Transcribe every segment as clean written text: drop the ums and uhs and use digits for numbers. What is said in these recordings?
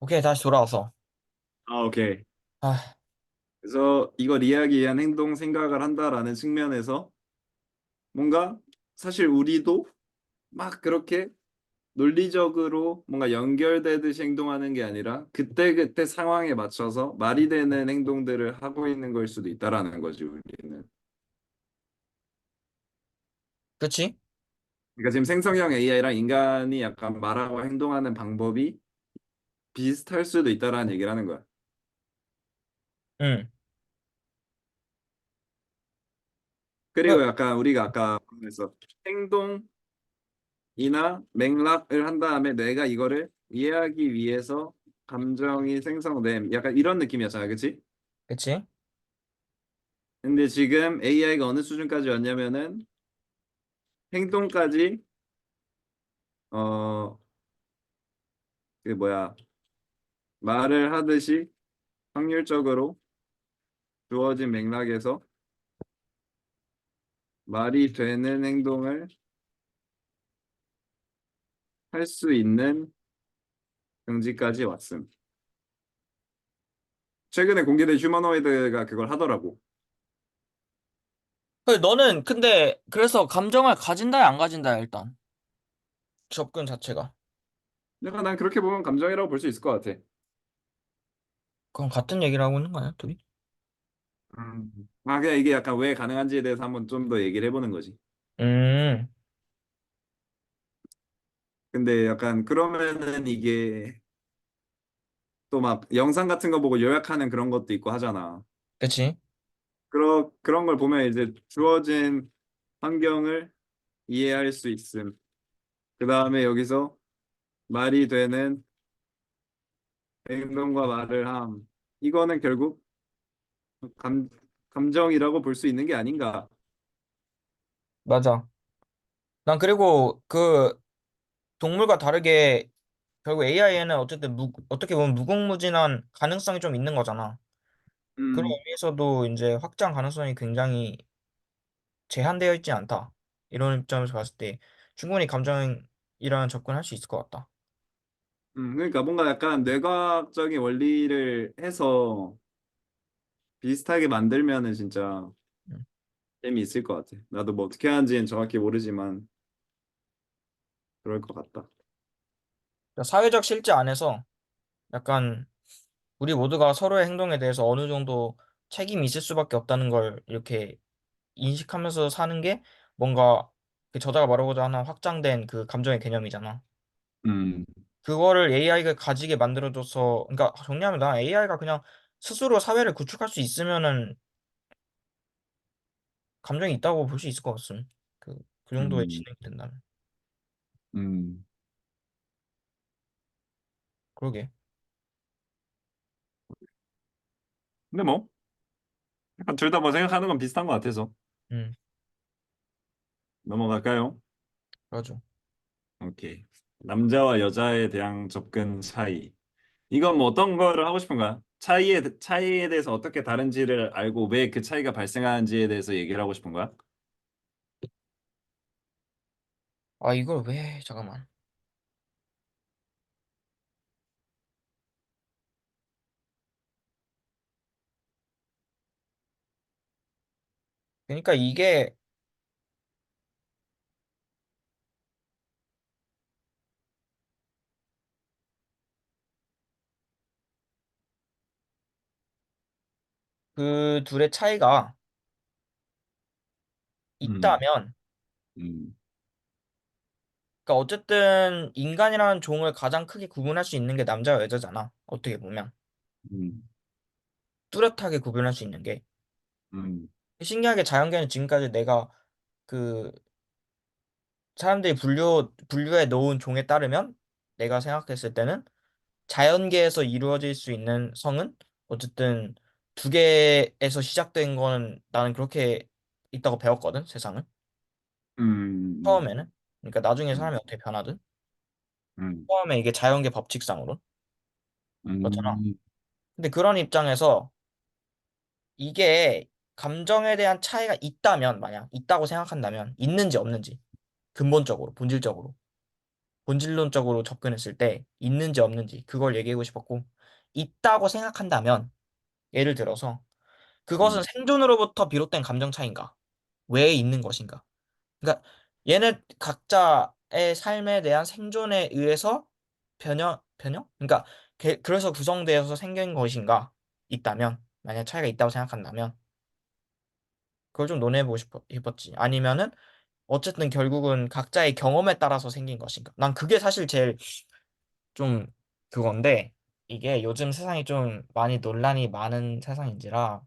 오케이, 다시 돌아와서. 아, 오케이. 아, 그래서 이걸 이해하기 위한 행동 생각을 한다라는 측면에서 뭔가 사실 우리도 막 그렇게 논리적으로 뭔가 연결되듯이 행동하는 게 아니라 그때그때 상황에 맞춰서 말이 되는 행동들을 하고 있는 걸 수도 있다라는 거지, 우리는. 그치? 그러니까 지금 생성형 AI랑 인간이 약간 말하고 행동하는 방법이 비슷할 수도 있다라는 얘기를 하는 거야. 응. 그, 그리고 약간 우리가 아까 그래서 행동 이나 맥락을 한 다음에 내가 이거를 이해하기 위해서 감정이 생성됨. 약간 이런 느낌이었잖아, 그치? 그치? 근데 지금 AI가 어느 수준까지 왔냐면은 행동까지 어 그 뭐야 말을 하듯이 확률적으로 주어진 맥락에서 말이 되는 행동을 할 수 있는 경지까지 왔음. 최근에 공개된 휴머노이드가 그걸 하더라고. 너는 근데 그래서 감정을 가진다야 안 가진다야 일단 접근 자체가. 내가 난 그렇게 보면 감정이라고 볼 수 있을 것 같아. 그럼 같은 얘기를 하고 있는 거 아니야, 둘이? 그냥 이게 약간 왜 가능한지에 대해서 한번 좀 더 얘기를 해보는 거지. 음, 근데 약간 그러면은 이게 또 막 영상 같은 거 보고 요약하는 그런 것도 있고 하잖아. 그치? 그런 걸 보면 이제 주어진 환경을 이해할 수 있음. 그 다음에 여기서 말이 되는 행동과 말을 함. 이거는 결국 감, 감정이라고 볼 수 있는 게 아닌가. 맞아. 난 그리고 그 동물과 다르게 결국 AI에는 어쨌든 어떻게 보면 무궁무진한 가능성이 좀 있는 거잖아. 그런 음, 의미에서도 이제 확장 가능성이 굉장히 제한되어 있지 않다. 이런 입장에서 봤을 때 충분히 감정이랑 접근할 수 있을 것 같다. 그러니까 뭔가 약간 뇌과학적인 원리를 해서 비슷하게 만들면은 진짜 음. 재미있을 것 같아. 나도 뭐 어떻게 하는지는 정확히 모르지만 그럴 것 같다. 그러니까 사회적 실제 안에서 약간 우리 모두가 서로의 행동에 대해서 어느 정도 책임이 있을 수밖에 없다는 걸 이렇게 인식하면서 사는 게 뭔가 그 저자가 말하고자 하는 확장된 그 감정의 개념이잖아. 음, 그거를 AI가 가지게 만들어줘서, 그러니까 정리하면 나 AI가 그냥 스스로 사회를 구축할 수 있으면은 감정이 있다고 볼 수 있을 것 같음. 그 정도의 음, 진행이 된다면. 음. 그러게. 근데 뭐 둘 다 뭐 생각하는 건 비슷한 것 같아서 음, 넘어갈까요? 맞아. 오케이. 남자와 여자에 대한 접근 차이. 이건 뭐 어떤 거를 하고 싶은가? 차이에 대해서 어떻게 다른지를 알고 왜 그 차이가 발생하는지에 대해서 얘기를 하고 싶은 거야? 아, 이걸 왜, 잠깐만. 그러니까 이게 그 둘의 차이가 음, 있다면, 음, 그러니까 어쨌든 인간이라는 종을 가장 크게 구분할 수 있는 게 남자와 여자잖아. 어떻게 보면. 음, 뚜렷하게 구분할 수 있는 게. 음, 신기하게 자연계는 지금까지 내가 그 사람들이 분류해 놓은 종에 따르면 내가 생각했을 때는 자연계에서 이루어질 수 있는 성은 어쨌든 두 개에서 시작된 건 나는 그렇게 있다고 배웠거든, 세상을. 음, 처음에는. 그러니까 나중에 음, 사람이 어떻게 변하든. 음, 처음에 이게 자연계 법칙상으로. 그렇잖아. 음, 근데 그런 입장에서 이게 감정에 대한 차이가 있다면, 만약 있다고 생각한다면, 있는지 없는지, 근본적으로, 본질적으로. 본질론적으로 접근했을 때 있는지 없는지 그걸 얘기하고 싶었고, 있다고 생각한다면 예를 들어서 그것은 음, 생존으로부터 비롯된 감정 차이인가? 왜 있는 것인가? 그러니까 얘네 각자의 삶에 대한 생존에 의해서 변형? 그러니까 그래서 구성되어서 생긴 것인가? 있다면, 만약 차이가 있다고 생각한다면 그걸 좀 논해보고 싶었지. 아니면은 어쨌든 결국은 각자의 경험에 따라서 생긴 것인가? 난 그게 사실 제일 좀 그건데, 이게 요즘 세상이 좀 많이 논란이 많은 세상인지라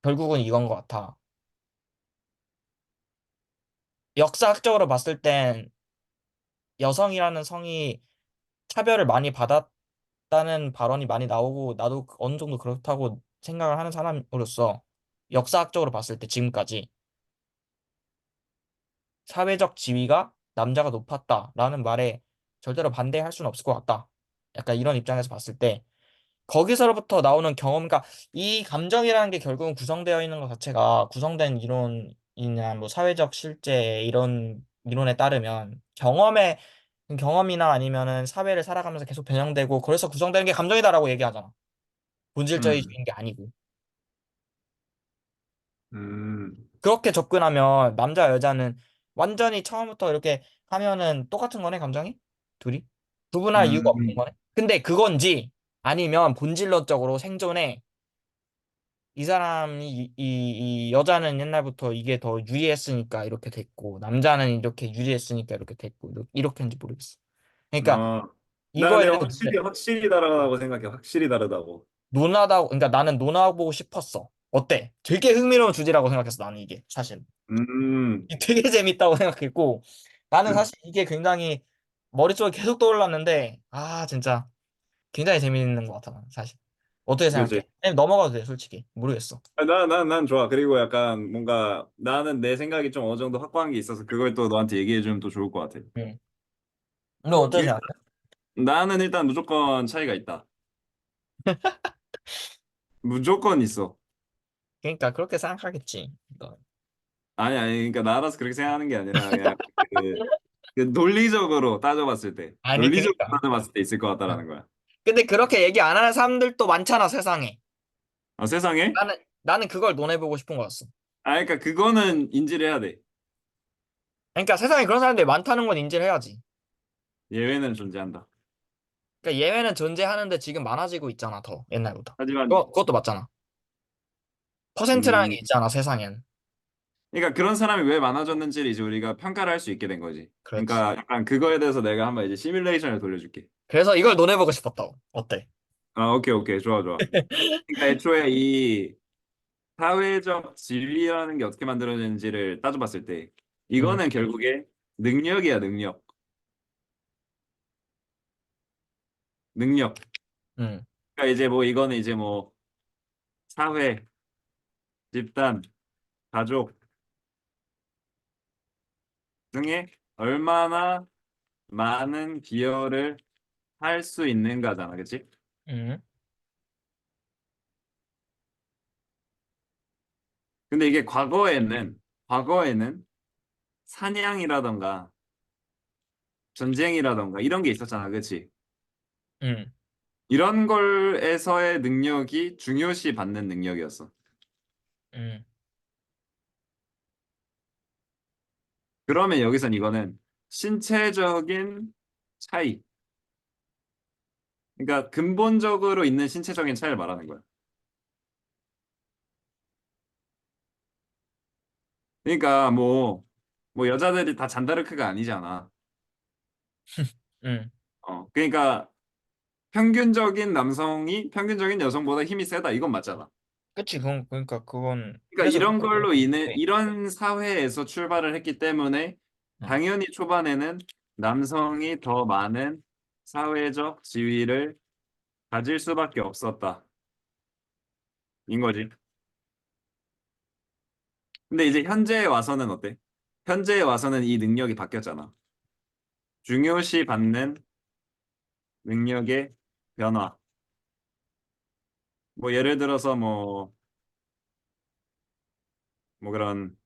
결국은 이건 것 같아. 역사학적으로 봤을 땐 여성이라는 성이 차별을 많이 받았다는 발언이 많이 나오고, 나도 어느 정도 그렇다고 생각을 하는 사람으로서 역사학적으로 봤을 때 지금까지 사회적 지위가 남자가 높았다라는 말에 절대로 반대할 수는 없을 것 같다. 약간 이런 입장에서 봤을 때 거기서부터 나오는 경험, 그러니까 이 감정이라는 게 결국은 구성되어 있는 것 자체가 구성된 이론이나 뭐 사회적 실제 이런 이론에 따르면 경험이나 아니면은 사회를 살아가면서 계속 변형되고 그래서 구성되는 게 감정이다라고 얘기하잖아. 음, 본질적인 게 아니고. 음, 그렇게 접근하면 남자 여자는 완전히 처음부터 이렇게 하면은 똑같은 거네, 감정이? 둘이? 구분할 이유가 없는 음. 거네. 근데 그건지 아니면 본질론적으로 생존에 이 사람이 이 여자는 옛날부터 이게 더 유리했으니까 이렇게 됐고 남자는 이렇게 유리했으니까 이렇게 됐고 이렇게인지 모르겠어. 그러니까 어, 나 이거에 근데 대해서 확실히 다르다고 생각해. 확실히 다르다고. 논하다, 그러니까 나는 논하고 싶었어. 어때? 되게 흥미로운 주제라고 생각했어, 나는 이게 사실. 음, 되게 재밌다고 생각했고, 나는 사실 이게 굉장히 머릿속에 계속 떠올랐는데, 아, 진짜 굉장히 재밌는 것 같아, 나는 사실. 어떻게 그지. 생각해? 아니, 넘어가도 돼, 솔직히. 모르겠어. 난 좋아. 그리고 약간 뭔가 나는 내 생각이 좀 어느 정도 확고한 게 있어서 그걸 또 너한테 얘기해주면 또 좋을 것 같아. 응. 너 어떻게 일단, 생각해? 나는 일단 무조건 차이가 있다. 무조건 있어. 그러니까 그렇게 생각하겠지. 너. 아니, 그러니까 나 알아서 그렇게 생각하는 게 아니라 그냥 그, 그 논리적으로 따져봤을 때, 아니, 논리적으로 그러니까. 따져봤을 때 있을 것 어. 같다라는 거야. 근데 그렇게 얘기 안 하는 사람들도 많잖아, 세상에. 세상에? 나는 그걸 논해보고 싶은 거였어. 그러니까 그거는 인지를 해야 돼. 그러니까 세상에 그런 사람들이 많다는 건 인지를 해야지. 예외는 존재한다. 그러니까 예외는 존재하는데 지금 많아지고 있잖아, 더, 옛날보다. 하지만, 그것도 맞잖아. 퍼센트라는 게 음, 있잖아, 세상엔. 그러니까 그런 사람이 왜 많아졌는지를 이제 우리가 평가를 할 수 있게 된 거지. 그렇지. 그러니까 약간 그거에 대해서 내가 한번 이제 시뮬레이션을 돌려줄게. 그래서 이걸 논해보고 싶었다고. 어때? 오케이, 오케이. 좋아, 좋아. 그러니까 애초에 이 사회적 진리라는 게 어떻게 만들어지는지를 따져봤을 때 응, 이거는 결국에 능력이야, 능력. 능력. 응, 그러니까 이제 뭐 이거는 이제 뭐 사회, 집단, 가족 등에 얼마나 많은 기여를 할 수 있는가잖아, 그치? 응, 근데 이게 과거에는 사냥이라던가 전쟁이라던가 이런 게 있었잖아, 그치? 응, 이런 걸에서의 능력이 중요시 받는 능력이었어. 응, 그러면 여기선 이거는 신체적인 차이. 그러니까 근본적으로 있는 신체적인 차이를 말하는 거야. 그러니까 뭐 여자들이 다 잔다르크가 아니잖아. 응. 그러니까 평균적인 남성이 평균적인 여성보다 힘이 세다. 이건 맞잖아. 그치, 그러니까 그건, 그러니까 그래서 이런 걸로 인해 네. 이런 사회에서 출발을 했기 때문에 응, 당연히 초반에는 남성이 더 많은 사회적 지위를 가질 수밖에 없었다. 인 거지. 근데 이제 현재에 와서는 어때? 현재에 와서는 이 능력이 바뀌었잖아. 중요시 받는 능력의 변화. 뭐 예를 들어서 뭐 그런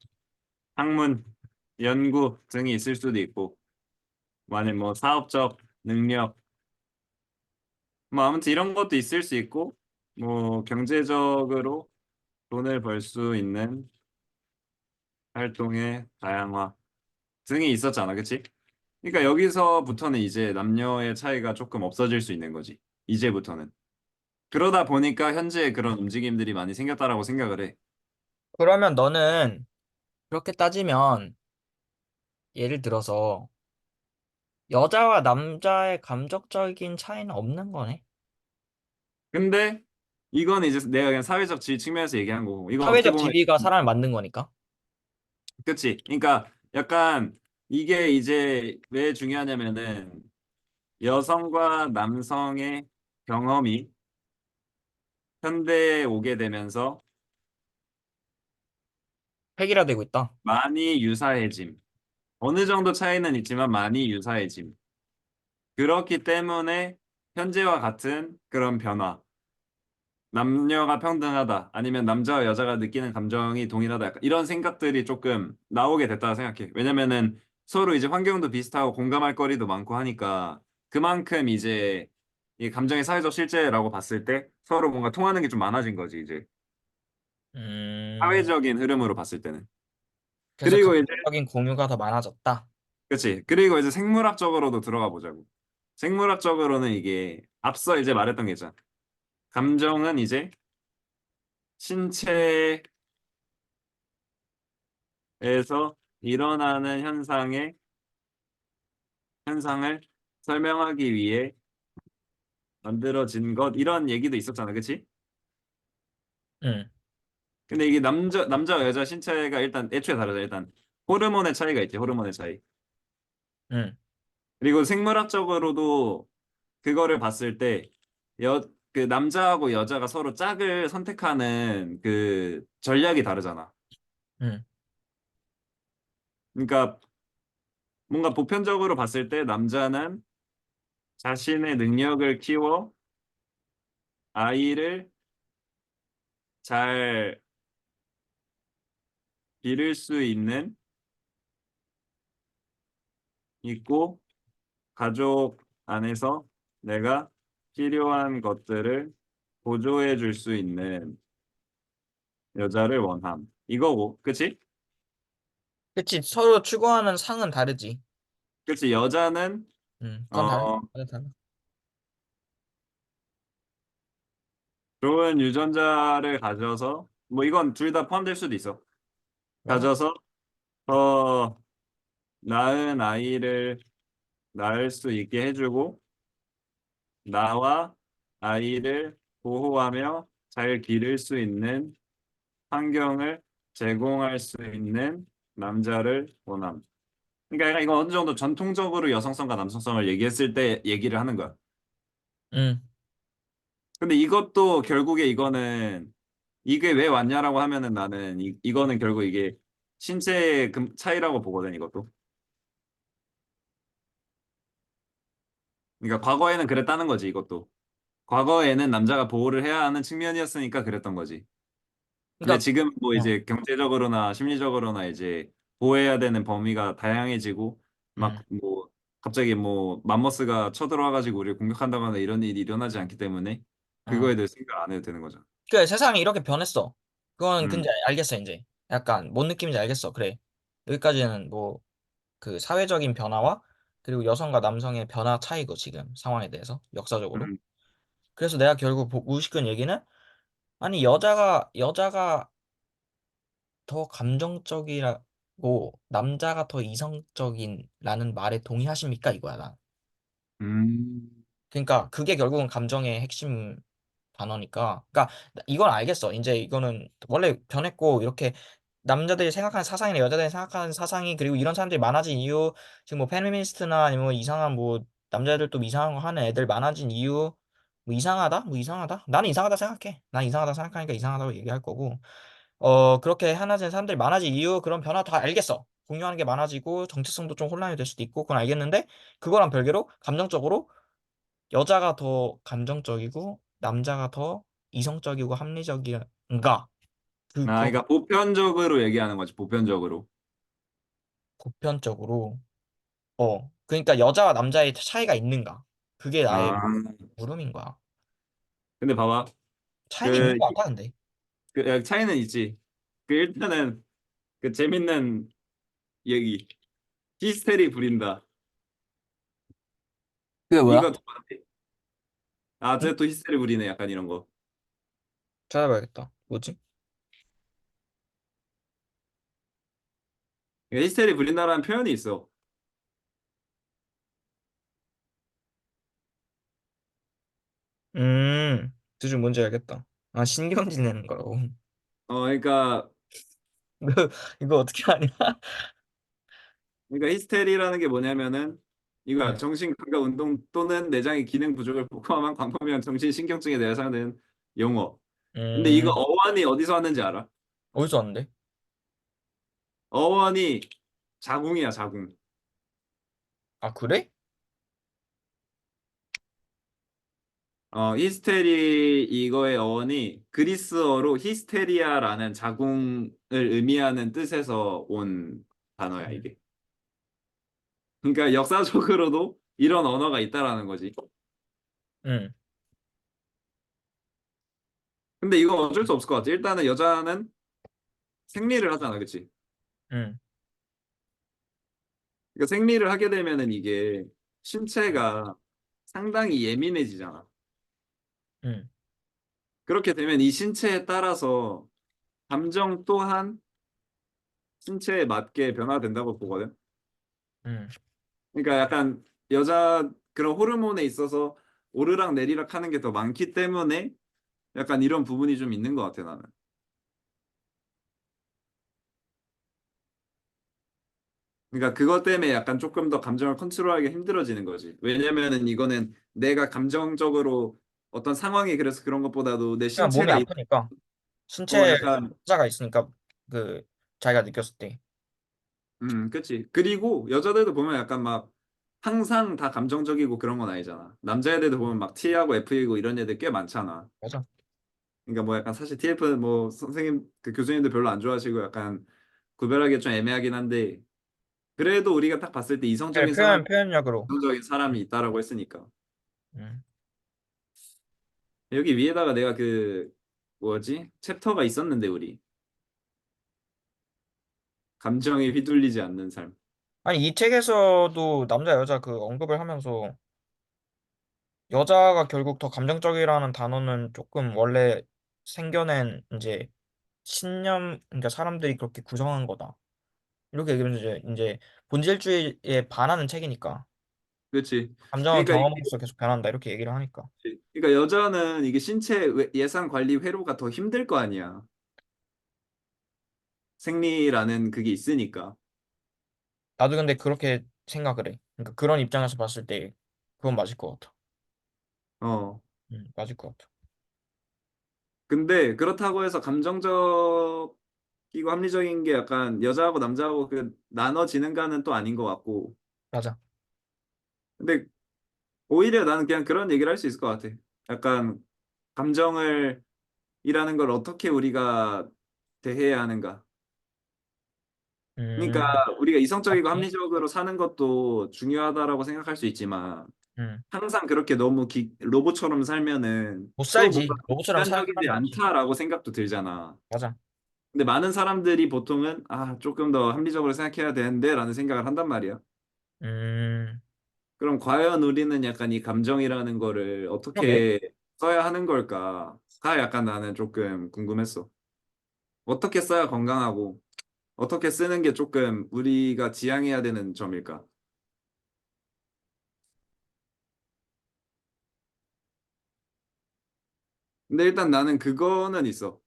학문, 연구 등이 있을 수도 있고. 만약 뭐 사업적 능력, 뭐 아무튼 이런 것도 있을 수 있고, 뭐 경제적으로 돈을 벌 수 있는 활동의 다양화 등이 있었잖아, 그치? 그러니까 여기서부터는 이제 남녀의 차이가 조금 없어질 수 있는 거지. 이제부터는. 그러다 보니까 현재 그런 움직임들이 많이 생겼다라고 생각을 해. 그러면 너는 그렇게 따지면 예를 들어서 여자와 남자의 감정적인 차이는 없는 거네. 근데 이건 이제 내가 그냥 사회적 지위 측면에서 얘기한 거고, 이건 어떻게 사회적 보면, 지위가 사람을 만든 거니까. 그치? 그러니까 약간 이게 이제 왜 중요하냐면은 여성과 남성의 경험이 현대에 오게 되면서 획일화되고 있다. 많이 유사해짐. 어느 정도 차이는 있지만 많이 유사해짐. 그렇기 때문에 현재와 같은 그런 변화, 남녀가 평등하다, 아니면 남자와 여자가 느끼는 감정이 동일하다, 약간 이런 생각들이 조금 나오게 됐다고 생각해. 왜냐면은 서로 이제 환경도 비슷하고 공감할 거리도 많고 하니까 그만큼 이제 이 감정의 사회적 실제라고 봤을 때 서로 뭔가 통하는 게 좀 많아진 거지, 이제. 음, 사회적인 흐름으로 봤을 때는. 그래서 그리고 이제, 감정적인 공유가 더 많아졌다. 그치. 그리고 이제 생물학적으로도 들어가 보자고. 생물학적으로는 이게 앞서 이제 말했던 게 있잖아. 감정은 이제 신체에서 일어나는 현상을 설명하기 위해 만들어진 것, 이런 얘기도 있었잖아. 그치? 응, 근데 이게 남자와 여자 신체가 일단 애초에 다르잖아. 일단 호르몬의 차이가 있지. 호르몬의 차이. 응, 그리고 생물학적으로도 그거를 봤을 때 그 남자하고 여자가 서로 짝을 선택하는 그 전략이 다르잖아. 응, 그러니까 뭔가 보편적으로 봤을 때 남자는 자신의 능력을 키워 아이를 잘 기를 수 있고 가족 안에서 내가 필요한 것들을 보조해 줄 수 있는 여자를 원함. 이거고, 그치? 그치. 서로 추구하는 상은 다르지. 그치? 여자는 응, 그건 달라. 어 달라, 달라. 좋은 유전자를 가져서 뭐 이건 둘 다 포함될 수도 있어. 맞아. 가져서 더 나은 아이를 낳을 수 있게 해주고 나와 아이를 보호하며 잘 기를 수 있는 환경을 제공할 수 있는 남자를 원함. 그러니까 이거 어느 정도 전통적으로 여성성과 남성성을 얘기했을 때 얘기를 하는 거야. 응. 근데 이것도 결국에 이거는 이게 왜 왔냐라고 하면은 나는 이거는 결국 이게 신체의 차이라고 보거든, 이것도. 그러니까 과거에는 그랬다는 거지, 이것도. 과거에는 남자가 보호를 해야 하는 측면이었으니까 그랬던 거지. 근데 그러니까, 지금 뭐 어, 이제 경제적으로나 심리적으로나 이제 보호해야 되는 범위가 다양해지고 응, 막 뭐 갑자기 뭐 맘모스가 쳐들어와가지고 우리를 공격한다거나 이런 일이 일어나지 않기 때문에 어. 그거에 대해 생각 안 해도 되는 거죠. 그래, 세상이 이렇게 변했어. 그건 근데 음, 알겠어, 이제. 약간, 뭔 느낌인지 알겠어. 그래. 여기까지는 뭐, 그 사회적인 변화와 그리고 여성과 남성의 변화 차이고, 지금 상황에 대해서, 역사적으로. 음, 그래서 내가 결국 무식한 얘기는, 아니, 여자가 더 감정적이라고, 남자가 더 이성적인라는 말에 동의하십니까? 이거야, 난. 음, 그러니까 그게 결국은 감정의 핵심 단어니까. 그러니까 이건 알겠어. 이제 이거는 원래 변했고 이렇게 남자들이 생각하는 사상이나 여자들이 생각하는 사상이 그리고 이런 사람들이 많아진 이유 지금 뭐 페미니스트나 아니면 뭐 이상한 뭐 남자들 또 이상한 거 하는 애들 많아진 이유 뭐 이상하다? 뭐 이상하다? 나는 이상하다 생각해. 난 이상하다 생각하니까 이상하다고 얘기할 거고. 그렇게 하나진 사람들이 많아진 이유 그런 변화 다 알겠어. 공유하는 게 많아지고 정체성도 좀 혼란이 될 수도 있고 그건 알겠는데 그거랑 별개로 감정적으로 여자가 더 감정적이고 남자가 더 이성적이고 합리적인가? 그거 그러니까 보편적으로 얘기하는 거지, 보편적으로. 보편적으로 어. 그러니까 여자와 남자의 차이가 있는가? 그게 나의 아, 물음인 거야. 근데 봐봐. 차이는 있는 그, 거 같아, 근데. 차이는 있지. 그 일단은 그 재밌는 얘기. 히스테리 부린다. 그게 뭐야? 이거 아, 응? 쟤또 히스테리 부리네. 약간 이런 거. 찾아봐야겠다. 뭐지? 그러니까 히스테리 부린다라는 표현이 있어. 대충 뭔지 알겠다. 아, 신경질 내는 거라고. 그러니까 이거, 이거 어떻게 하냐? 히스테리라는 게 뭐냐면은 이거야. 응. 정신 감각 운동 또는 내장의 기능 부족을 포함한 광범위한 정신 신경증에 대해 사용되는 용어. 근데 이거 음, 어원이 어디서 왔는지 알아? 어디서 왔는데? 어원이 자궁이야, 자궁. 아, 그래? 히스테리 이거의 어원이 그리스어로 히스테리아라는 자궁을 의미하는 뜻에서 온 단어야, 응, 이게. 그러니까 역사적으로도 이런 언어가 있다라는 거지. 응, 근데 이건 어쩔 수 없을 것 같아. 일단은 여자는 생리를 하잖아, 그치? 응, 그러니까 생리를 하게 되면은 이게 신체가 상당히 예민해지잖아. 응, 그렇게 되면 이 신체에 따라서 감정 또한 신체에 맞게 변화된다고 보거든. 응. 그러니까 약간 여자 그런 호르몬에 있어서 오르락 내리락 하는 게 더 많기 때문에 약간 이런 부분이 좀 있는 것 같아, 나는. 그러니까 그것 때문에 약간 조금 더 감정을 컨트롤하기 힘들어지는 거지. 왜냐면은 이거는 내가 감정적으로 어떤 상황이 그래서 그런 것보다도 내 그냥 몸이 신체가 아프니까. 신체에 약간 자가 있으니까, 그, 자기가 느꼈을 때. 그치. 그리고 여자들도 보면 약간 막 항상 다 감정적이고 그런 건 아니잖아. 남자애들도 보면 막 T하고 F이고 이런 애들 꽤 많잖아. 맞아. 그러니까 뭐 약간 사실 TF 뭐 선생님 그 교수님들 별로 안 좋아하시고 약간 구별하기 좀 애매하긴 한데 그래도 우리가 딱 봤을 때 그래, 이성적인 사람, 표현력으로. 이성적인 사람이 있다라고 했으니까. 응. 여기 위에다가 내가 그 뭐지? 챕터가 있었는데 우리 감정에 휘둘리지 않는 삶. 아니, 이 책에서도 남자, 여자 그 언급을 하면서 여자가 결국 더 감정적이라는 단어는 조금 원래 생겨낸 이제 신념, 그러니까 사람들이 그렇게 구성한 거다. 이렇게 얘기하면서 이제 본질주의에 반하는 책이니까 그렇지. 감정은 그러니까 경험으로서 계속 변한다. 이렇게 얘기를 하니까. 여자는 이게 신체 예산 관리 회로가 더 힘들 거 아니야. 생리라는 그게 있으니까. 나도 근데 그렇게 생각을 해. 그러니까 그런 입장에서 봤을 때 그건 맞을 것 같아. 어. 맞을 것 같아. 근데 그렇다고 해서 감정적이고 합리적인 게 약간 여자하고 남자하고 그 나눠지는가는 또 아닌 것 같고. 맞아. 근데 오히려 나는 그냥 그런 얘기를 할 수 있을 것 같아. 약간 감정을 이라는 걸 어떻게 우리가 대해야 하는가. 그러니까 음, 우리가 이성적이고 맞지? 합리적으로 사는 것도 중요하다라고 생각할 수 있지만 음, 항상 그렇게 너무 로봇처럼 살면은 못 또 뭔가 살지. 로봇처럼 사는 인간적이지 사람이 없지. 않다라고 생각도 들잖아. 맞아. 근데 많은 사람들이 보통은 조금 더 합리적으로 생각해야 되는데라는 생각을 한단 말이야. 음, 그럼 과연 우리는 약간 이 감정이라는 거를 그러게. 어떻게 써야 하는 걸까가 약간 나는 조금 궁금했어. 어떻게 써야 건강하고 어떻게 쓰는 게 조금 우리가 지향해야 되는 점일까? 근데 일단 나는 그거는 있어.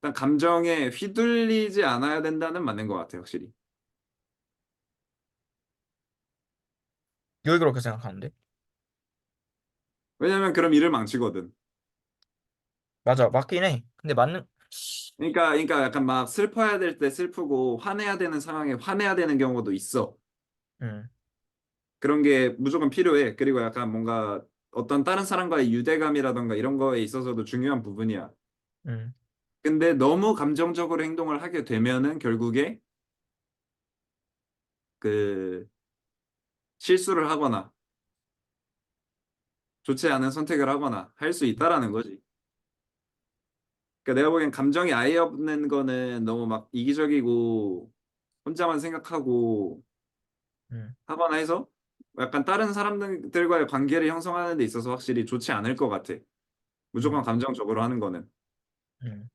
일단 감정에 휘둘리지 않아야 된다는 맞는 것 같아, 확실히. 왜 그렇게 생각하는데? 왜냐면 그럼 일을 망치거든. 맞아. 맞긴 해. 근데 맞는, 그러니까 약간 막 슬퍼야 될 때 슬프고 화내야 되는 상황에 화내야 되는 경우도 있어. 음, 그런 게 무조건 필요해. 그리고 약간 뭔가 어떤 다른 사람과의 유대감이라던가 이런 거에 있어서도 중요한 부분이야. 음, 근데 너무 감정적으로 행동을 하게 되면은 결국에 그 실수를 하거나 좋지 않은 선택을 하거나 할 수 있다라는 거지. 그러니까 내가 보기엔 감정이 아예 없는 거는 너무 막 이기적이고 혼자만 생각하고 음, 하거나 해서 약간 다른 사람들과의 관계를 형성하는 데 있어서 확실히 좋지 않을 것 같아. 음, 무조건 감정적으로 하는 거는. 음,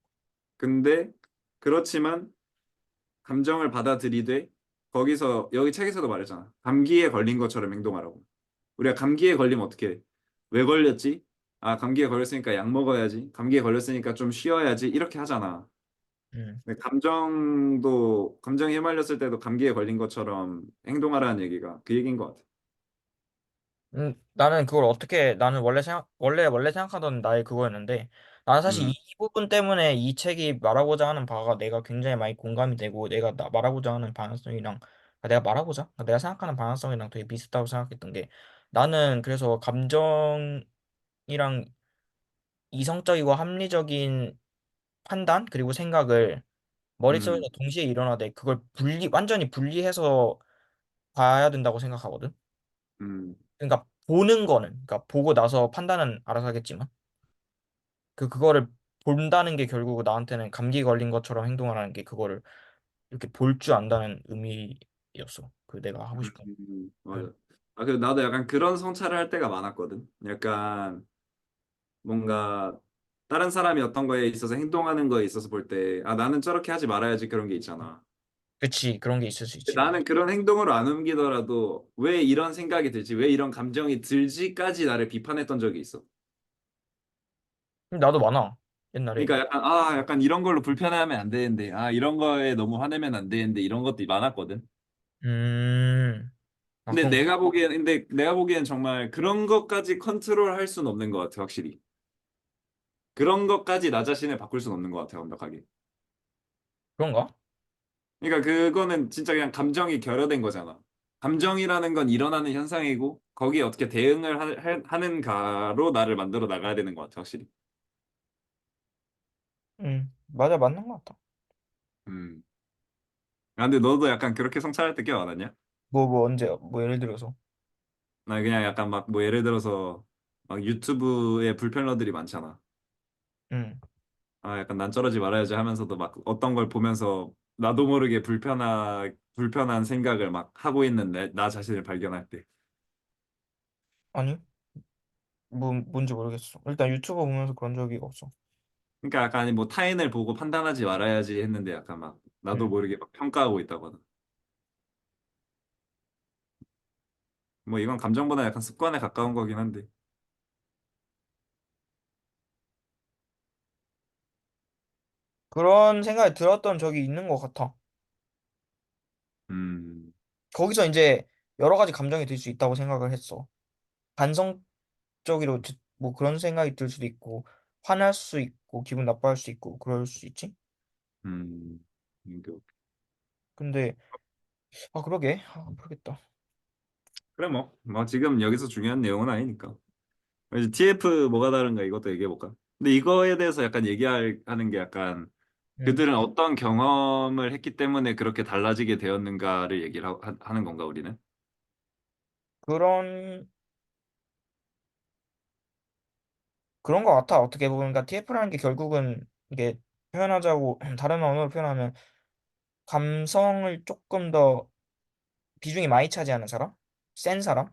근데 그렇지만 감정을 받아들이되 거기서 여기 책에서도 말했잖아. 감기에 걸린 것처럼 행동하라고. 우리가 감기에 걸리면 어떻게 해? 왜 걸렸지? 아, 감기에 걸렸으니까 약 먹어야지. 감기에 걸렸으니까 좀 쉬어야지. 이렇게 하잖아. 음. 근데 감정이 휘말렸을 때도 감기에 걸린 것처럼 행동하라는 얘기가 그 얘기인 것 같아. 나는 그걸 어떻게, 나는 원래 생각하던 나의 그거였는데, 나는 사실 음, 이 부분 때문에 이 책이 말하고자 하는 바가 내가 굉장히 많이 공감이 되고, 말하고자 하는 방향성이랑, 내가 생각하는 방향성이랑 되게 비슷하다고 생각했던 게, 나는 그래서 감정이랑 이성적이고 합리적인 판단, 그리고 생각을 머릿속에서 음, 동시에 일어나되, 그걸 완전히 분리해서 봐야 된다고 생각하거든. 음, 그러니까 보는 거는 그러니까 보고 나서 판단은 알아서 하겠지만 그거를 본다는 게 결국 나한테는 감기 걸린 것처럼 행동하라는 게 그거를 이렇게 볼 줄 안다는 의미였어. 그 내가 하고 싶은. 응. 맞아. 아, 그 나도 약간 그런 성찰을 할 때가 많았거든. 약간 뭔가 다른 사람이 어떤 거에 있어서 행동하는 거에 있어서 볼 때, 아, 나는 저렇게 하지 말아야지 그런 게 있잖아. 그치, 그런 게 있을 수 있지. 맞아. 나는 그런 행동으로 안 옮기더라도 왜 이런 생각이 들지, 왜 이런 감정이 들지까지 나를 비판했던 적이 있어. 나도 많아. 옛날에. 그러니까 약간 이런 걸로 불편해하면 안 되는데, 아, 이런 거에 너무 화내면 안 되는데, 이런 것들이 많았거든. 음. 아, 근데 그런 거. 내가 보기엔 정말 그런 것까지 컨트롤 할 수는 없는 것 같아, 확실히. 그런 것까지 나 자신을 바꿀 수는 없는 것 같아, 완벽하게. 그런가? 그러니까 그거는 진짜 그냥 감정이 결여된 거잖아. 감정이라는 건 일어나는 현상이고 거기에 어떻게 대응을 하는가로 나를 만들어 나가야 되는 것 같아, 확실히. 맞아, 맞는 것 같다. 음. 아, 근데 너도 약간 그렇게 성찰할 때 꽤 많았냐? 언제, 예를 들어서. 나 그냥 약간 막 뭐 예를 들어서 막 유튜브에 불편러들이 많잖아. 음. 아, 약간 난 저러지 말아야지 하면서도 막 어떤 걸 보면서 나도 모르게 불편한 생각을 막 하고 있는 나 자신을 발견할 때. 아니, 뭔지 모르겠어. 일단 유튜브 보면서 그런 적이 없어. 그러니까 약간 뭐 타인을 보고 판단하지 말아야지 했는데 약간 막 나도 음. 모르게 막 평가하고 있다거나. 뭐 이건 감정보다 약간 습관에 가까운 거긴 한데. 그런 생각이 들었던 적이 있는 것 같아. 음, 거기서 이제 여러 가지 감정이 들 수 있다고 생각을 했어. 반성적으로 뭐 그런 생각이 들 수도 있고, 화날 수 있고, 기분 나빠할 수 있고, 그럴 수 있지. 음, 그- 근데, 그러게. 모르겠다. 그래 뭐 지금 여기서 중요한 내용은 아니니까. 이제 TF 뭐가 다른가 이것도 얘기해 볼까? 근데 이거에 대해서 약간 얘기하는 게 약간 음. 그들은 어떤 경험을 했기 때문에 그렇게 달라지게 되었는가를 얘기를 하는 건가 우리는? 그런, 그런 것 같아. 어떻게 보면. 그러니까 TF라는 게 결국은 이게 표현하자고, 다른 언어로 표현하면 감성을 조금 더 비중이 많이 차지하는 사람? 센 사람인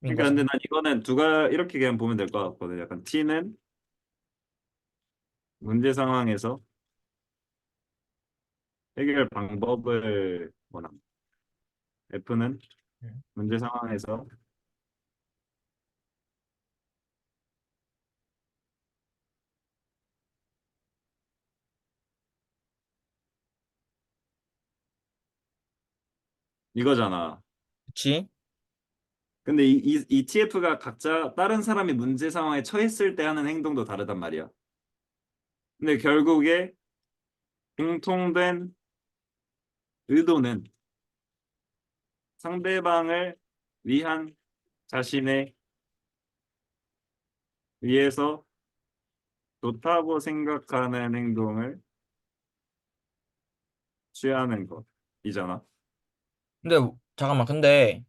그러니까 거잖아. 근데 난 이거는 두가 이렇게 그냥 보면 될 것 같거든. 약간 T는 문제 상황에서 해결 방법을 원함. F는 음. 문제 상황에서 이거잖아. 그치? 근데 이 TF가 각자 다른 사람이 문제 상황에 처했을 때 하는 행동도 다르단 말이야. 근데 결국에 공통된 의도는 상대방을 위한 자신의 위해서 좋다고 생각하는 행동을 취하는 것이잖아. 근데, 잠깐만. 근데,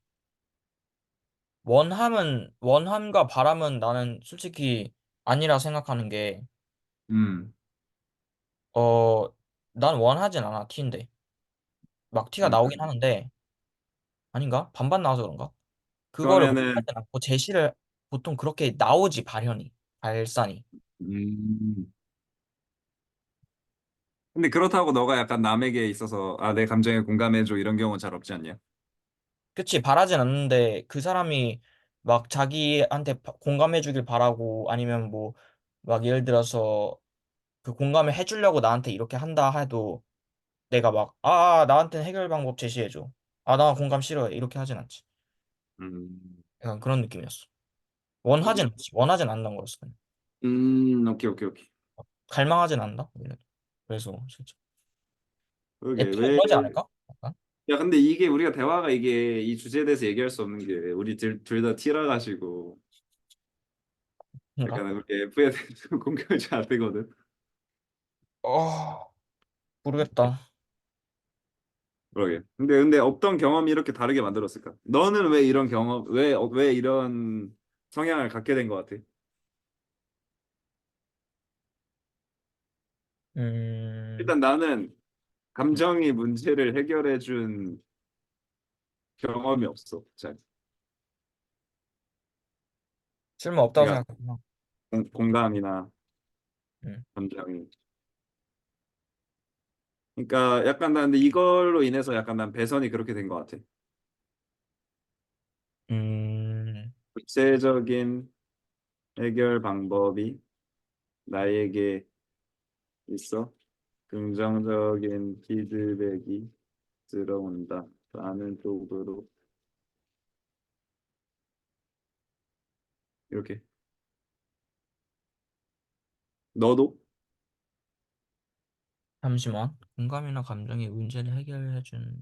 원함과 바람은 나는 솔직히 아니라 생각하는 게, 음, 어, 난 원하진 않아, T인데. 막 T가 나오긴 음. 하는데, 아닌가? 반반 나와서 그런가? 그거를 그러면은, 원하진 않고 제시를 보통 그렇게 나오지, 발산이. 음. 근데 그렇다고 너가 약간 남에게 있어서, 아, 내 감정에 공감해줘, 이런 경우는 잘 없지 않냐? 그치, 바라진 않는데 그 사람이 막 자기한테 공감해 주길 바라고 아니면 뭐 막 예를 들어서 그 공감을 해주려고 나한테 이렇게 한다 해도 내가 막 나한테 해결 방법 제시해 줘. 나 공감 싫어해. 이렇게 하진 않지. 음, 약간 그런 느낌이었어. 오케이. 원하진 않는 거였어. 그냥. 오케이, 오케이, 오케이. 갈망하진 않는다. 그래서 진짜 그러게, F도 왜, 그러지 않을까? 약간? 야, 근데 이게 우리가 대화가 이게 이 주제에 대해서 얘기할 수 없는 게 우리 둘 다 T라 가지고 그런가? 약간 우리 F에 대해서 공감이 잘 안 되거든. 모르겠다. 그러게. 근데 어떤 경험이 이렇게 다르게 만들었을까? 너는 왜 이런 경험, 왜 이런 성향을 갖게 된 것 같아? 음, 일단 나는 감정이 문제를 해결해 준 경험이 없어. 잘. 쓸모 없다고 그러니까 생각했구나. 공감이나 음, 감정이. 그러니까 약간 난 근데 이걸로 인해서 약간 난 배선이 그렇게 된 것 같아. 음, 구체적인 해결 방법이 나에게 있어 긍정적인 피드백이 들어온다. 라는 쪽으로 이렇게. 너도? 잠시만. 공감이나 감정이 문제를 해결해준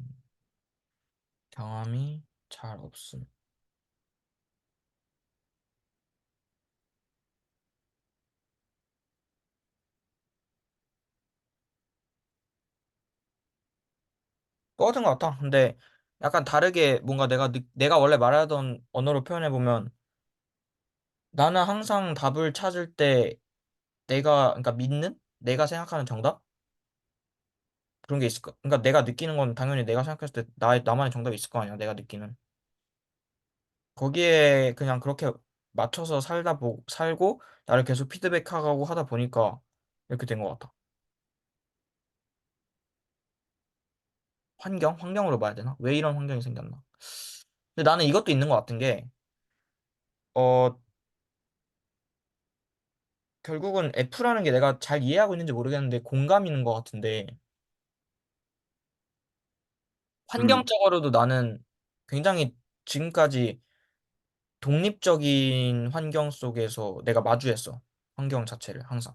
경험이 잘 없음. 똑같은 것 같아. 근데 약간 다르게 뭔가 내가 원래 말하던 언어로 표현해보면 나는 항상 답을 찾을 때 그러니까 내가 생각하는 정답? 그런 게 있을 거. 그러니까 내가 느끼는 건 당연히 내가 생각했을 때 나만의 정답이 있을 거 아니야. 내가 느끼는. 거기에 그냥 그렇게 맞춰서 살고 나를 계속 피드백하고 하다 보니까 이렇게 된 것 같아. 환경으로 봐야 되나? 왜 이런 환경이 생겼나? 근데 나는 이것도 있는 것 같은 게, 어, 결국은 F라는 게 내가 잘 이해하고 있는지 모르겠는데 공감인 것 같은데, 음, 환경적으로도 나는 굉장히 지금까지 독립적인 환경 속에서 내가 마주했어. 환경 자체를 항상.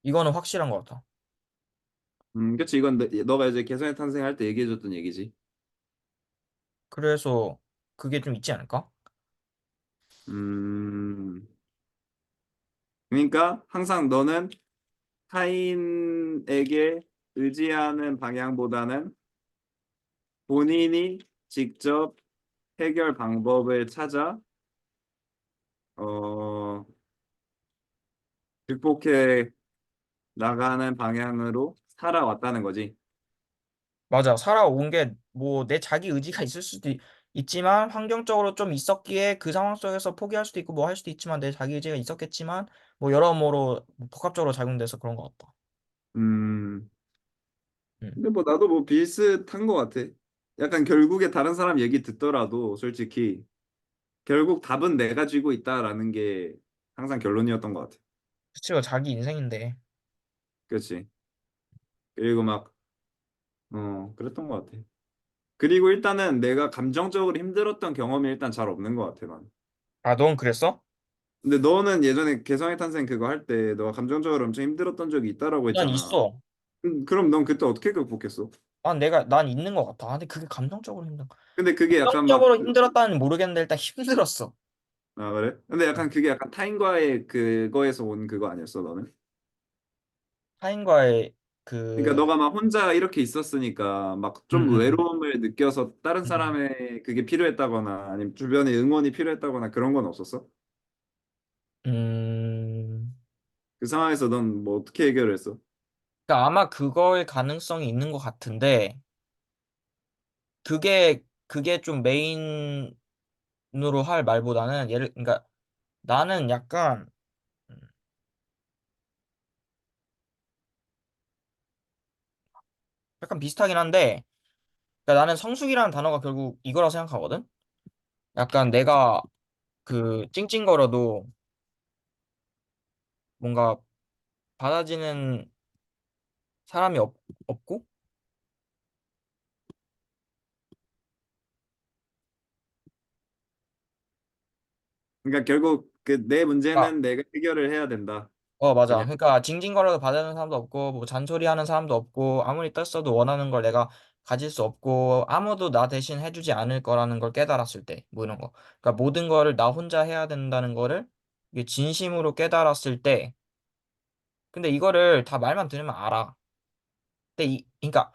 이거는 확실한 것 같아. 그치. 이건 너가 이제 개성의 탄생할 때 얘기해줬던 얘기지. 그래서 그게 좀 있지 않을까? 음, 그러니까 항상 너는 타인에게 의지하는 방향보다는 본인이 직접 해결 방법을 찾아 어, 극복해 나가는 방향으로 살아왔다는 거지. 맞아. 살아온 게 뭐 내 자기 의지가 있을 수도 있지만 환경적으로 좀 있었기에 그 상황 속에서 포기할 수도 있고 뭐 할 수도 있지만 내 자기 의지가 있었겠지만 뭐 여러모로 복합적으로 작용돼서 그런 것 같다. 음, 음. 근데 뭐 나도 뭐 비슷한 것 같아. 약간 결국에 다른 사람 얘기 듣더라도 솔직히 결국 답은 내가 쥐고 있다라는 게 항상 결론이었던 것 같아. 그치, 뭐 자기 인생인데. 그렇지. 그리고 막, 그랬던 것 같아. 그리고 일단은 내가 감정적으로 힘들었던 경험이 일단 잘 없는 것 같아, 난. 넌 그랬어? 근데 너는 예전에 개성의 탄생 그거 할 때 너가 감정적으로 엄청 힘들었던 적이 있다라고 난 했잖아. 있어. 그럼 넌 그때 어떻게 극복했어? 난 있는 것 같아. 근데 그게 감정적으로 근데 그게 약간 막, 감정적으로 힘들었다는 모르겠는데 일단 힘들었어. 아, 그래? 근데 약간 그게 약간 타인과의 그거에서 온 그거 아니었어, 너는? 타인과의 그러니까 그, 너가 막 혼자 이렇게 있었으니까 막 음, 좀 음, 외로움을 느껴서 다른 음, 사람의 그게 필요했다거나 아니면 주변의 응원이 필요했다거나 그런 건 없었어? 음. 그 상황에서 넌 뭐 어떻게 해결했어? 그러니까 아마 그거의 가능성이 있는 것 같은데, 그게 좀 메인으로 할 말보다는, 그러니까 나는 음, 약간 비슷하긴 한데, 그러니까 나는 성숙이라는 단어가 결국 이거라고 생각하거든? 약간 내가 그 찡찡거려도 뭔가 받아지는 사람이 없고, 그러니까 결국 그 내 아, 문제는 내가 해결을 해야 된다. 맞아. 그냥. 그러니까 징징거려도 받아주는 사람도 없고, 뭐 잔소리하는 사람도 없고, 아무리 떴어도 원하는 걸 내가 가질 수 없고, 아무도 나 대신 해주지 않을 거라는 걸 깨달았을 때, 뭐 이런 거. 그러니까 모든 거를 나 혼자 해야 된다는 거를 이게 진심으로 깨달았을 때, 근데 이거를 다 말만 들으면 알아. 근데 그러니까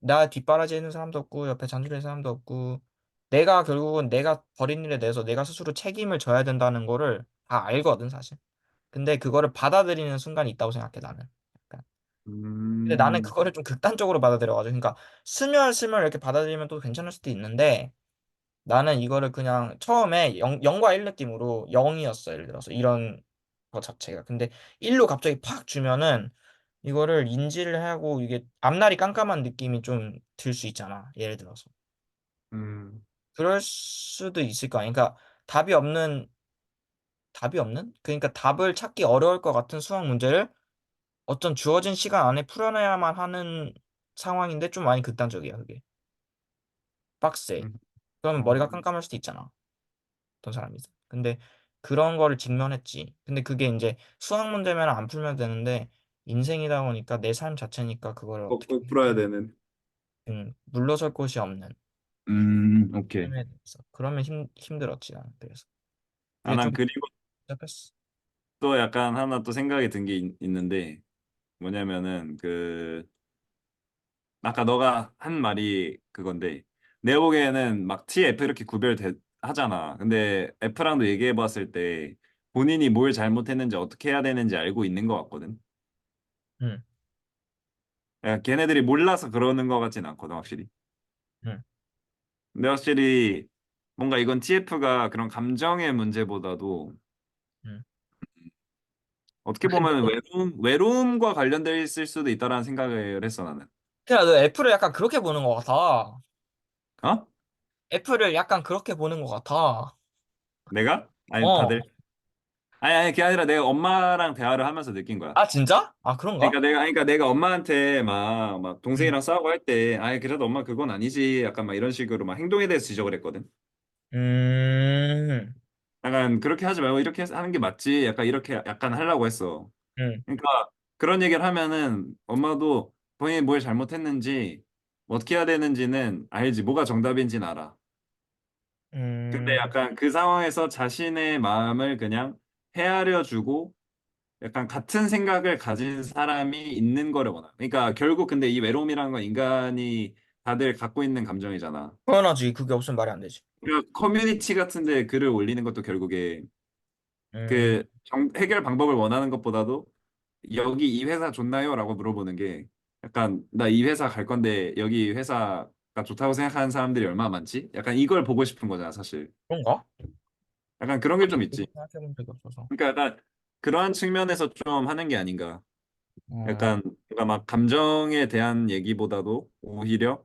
나 뒷바라지하는 사람도 없고, 옆에 잔소리하는 사람도 없고, 내가 결국은 내가 벌인 일에 대해서 내가 스스로 책임을 져야 된다는 거를 다 알거든, 사실. 근데 그거를 받아들이는 순간이 있다고 생각해, 나는. 약간. 근데 나는 음, 그거를 좀 극단적으로 받아들여가지고, 그러니까 스멀스멀 이렇게 받아들이면 또 괜찮을 수도 있는데, 나는 이거를 그냥 처음에 0과 1 느낌으로 0이었어, 예를 들어서. 이런 거 자체가. 근데 1로 갑자기 팍 주면은, 이거를 인지를 하고, 이게 앞날이 깜깜한 느낌이 좀 들 수 있잖아, 예를 들어서. 음, 그럴 수도 있을 거 아니야. 그러니까 답이 없는? 그러니까 답을 찾기 어려울 것 같은 수학 문제를 어떤 주어진 시간 안에 풀어내야만 하는 상황인데 좀 많이 극단적이야, 그게. 빡세. 음, 그러면 머리가 어, 깜깜할 수도 있잖아. 어떤 사람이. 근데 그런 거를 직면했지. 근데 그게 이제 수학 문제면 안 풀면 되는데 인생이다 보니까 내 삶 자체니까 그걸 어떻게 꼭 풀어야 되는. 물러설 곳이 없는 오케이. 삶에 대해서. 그러면 힘들었지, 나는. 그래서. 아, 그게 난 좀 그리고 복잡했어. 또 약간 하나 또 생각이 든 게 있는데 뭐냐면은 아까 너가 한 말이 그건데 내 보기에는 막 T, F 이렇게 하잖아. 근데 F랑도 얘기해 봤을 때 본인이 뭘 잘못했는지 어떻게 해야 되는지 알고 있는 것 같거든. 응, 야, 걔네들이 몰라서 그러는 것 같진 않거든, 확실히. 응, 근데 확실히 뭔가 이건 TF가 그런 감정의 문제보다도 응. 어떻게 보면 외로움과 관련돼 있을 수도 있다라는 생각을 했어, 나는. 그냥 너 애플을 약간 그렇게 보는 것 같아. 어? 애플을 약간 그렇게 보는 것 같아. 내가? 아니, 어. 다들? 아니, 그게 아니라 내가 엄마랑 대화를 하면서 느낀 거야. 아, 진짜? 아, 그런가? 그러니까 내가 엄마한테 막 응. 동생이랑 싸우고 할 때, 아이, 그래도 엄마 그건 아니지. 약간 막 이런 식으로 막 행동에 대해서 지적을 했거든. 음, 약간 그렇게 하지 말고 이렇게 하는 게 맞지. 약간 이렇게 약간 하려고 했어. 음, 그러니까 그런 얘기를 하면은 엄마도 본인이 뭘 잘못했는지 뭐 어떻게 해야 되는지는 알지. 뭐가 정답인지는 알아. 근데 음, 약간 그 상황에서 자신의 마음을 그냥 헤아려 주고 약간 같은 생각을 가진 사람이 있는 거를 원하. 그러니까 결국 근데 이 외로움이라는 건 인간이 다들 갖고 있는 감정이잖아. 당연하지. 그게 없으면 말이 안 되지. 그러니까 커뮤니티 같은데 글을 올리는 것도 결국에 음, 해결 방법을 원하는 것보다도 여기 이 회사 좋나요? 라고 물어보는 게 약간 나 이 회사 갈 건데 여기 회사가 좋다고 생각하는 사람들이 얼마나 많지? 약간 이걸 보고 싶은 거잖아, 사실. 그런가? 약간 그런 게 좀 있지. 그렇게 생각해 본 적이 없어서. 그러니까 약간 그러한 측면에서 좀 하는 게 아닌가. 어, 약간 뭔가 막 감정에 대한 얘기보다도 오히려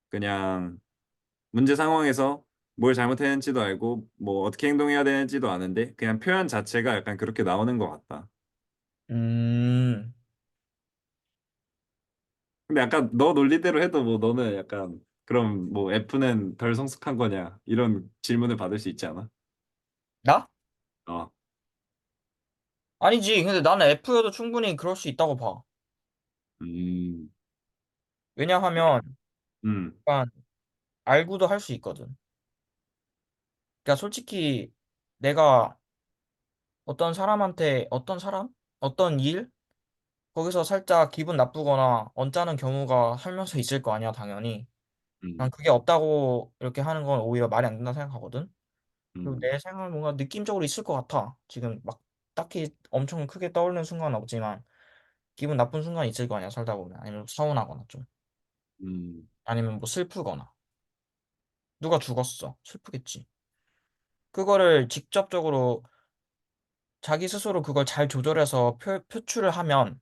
그냥 문제 상황에서 뭘 잘못했는지도 알고 뭐 어떻게 행동해야 되는지도 아는데 그냥 표현 자체가 약간 그렇게 나오는 것 같다. 음, 근데 약간 너 논리대로 해도 뭐 너는 약간 그럼 뭐 F는 덜 성숙한 거냐 이런 질문을 받을 수 있지 않아? 나? 어. 아니지. 근데 나는 F여도 충분히 그럴 수 있다고 봐. 음. 왜냐하면, 음. 약간, 알고도 할 수 있거든. 그러니까 솔직히, 내가 어떤 사람한테, 어떤 사람? 어떤 일? 거기서 살짝 기분 나쁘거나 언짢은 경우가 살면서 있을 거 아니야, 당연히. 난 음, 그게 없다고 이렇게 하는 건 오히려 말이 안 된다 생각하거든. 그리고 음, 내 생각은 뭔가 느낌적으로 있을 것 같아. 지금 막 딱히 엄청 크게 떠오르는 순간은 없지만 기분 나쁜 순간이 있을 거 아니야, 살다 보면. 아니면 서운하거나 좀. 음. 아니면 뭐 슬프거나. 누가 죽었어. 슬프겠지. 그거를 직접적으로 자기 스스로 그걸 잘 조절해서 표출을 하면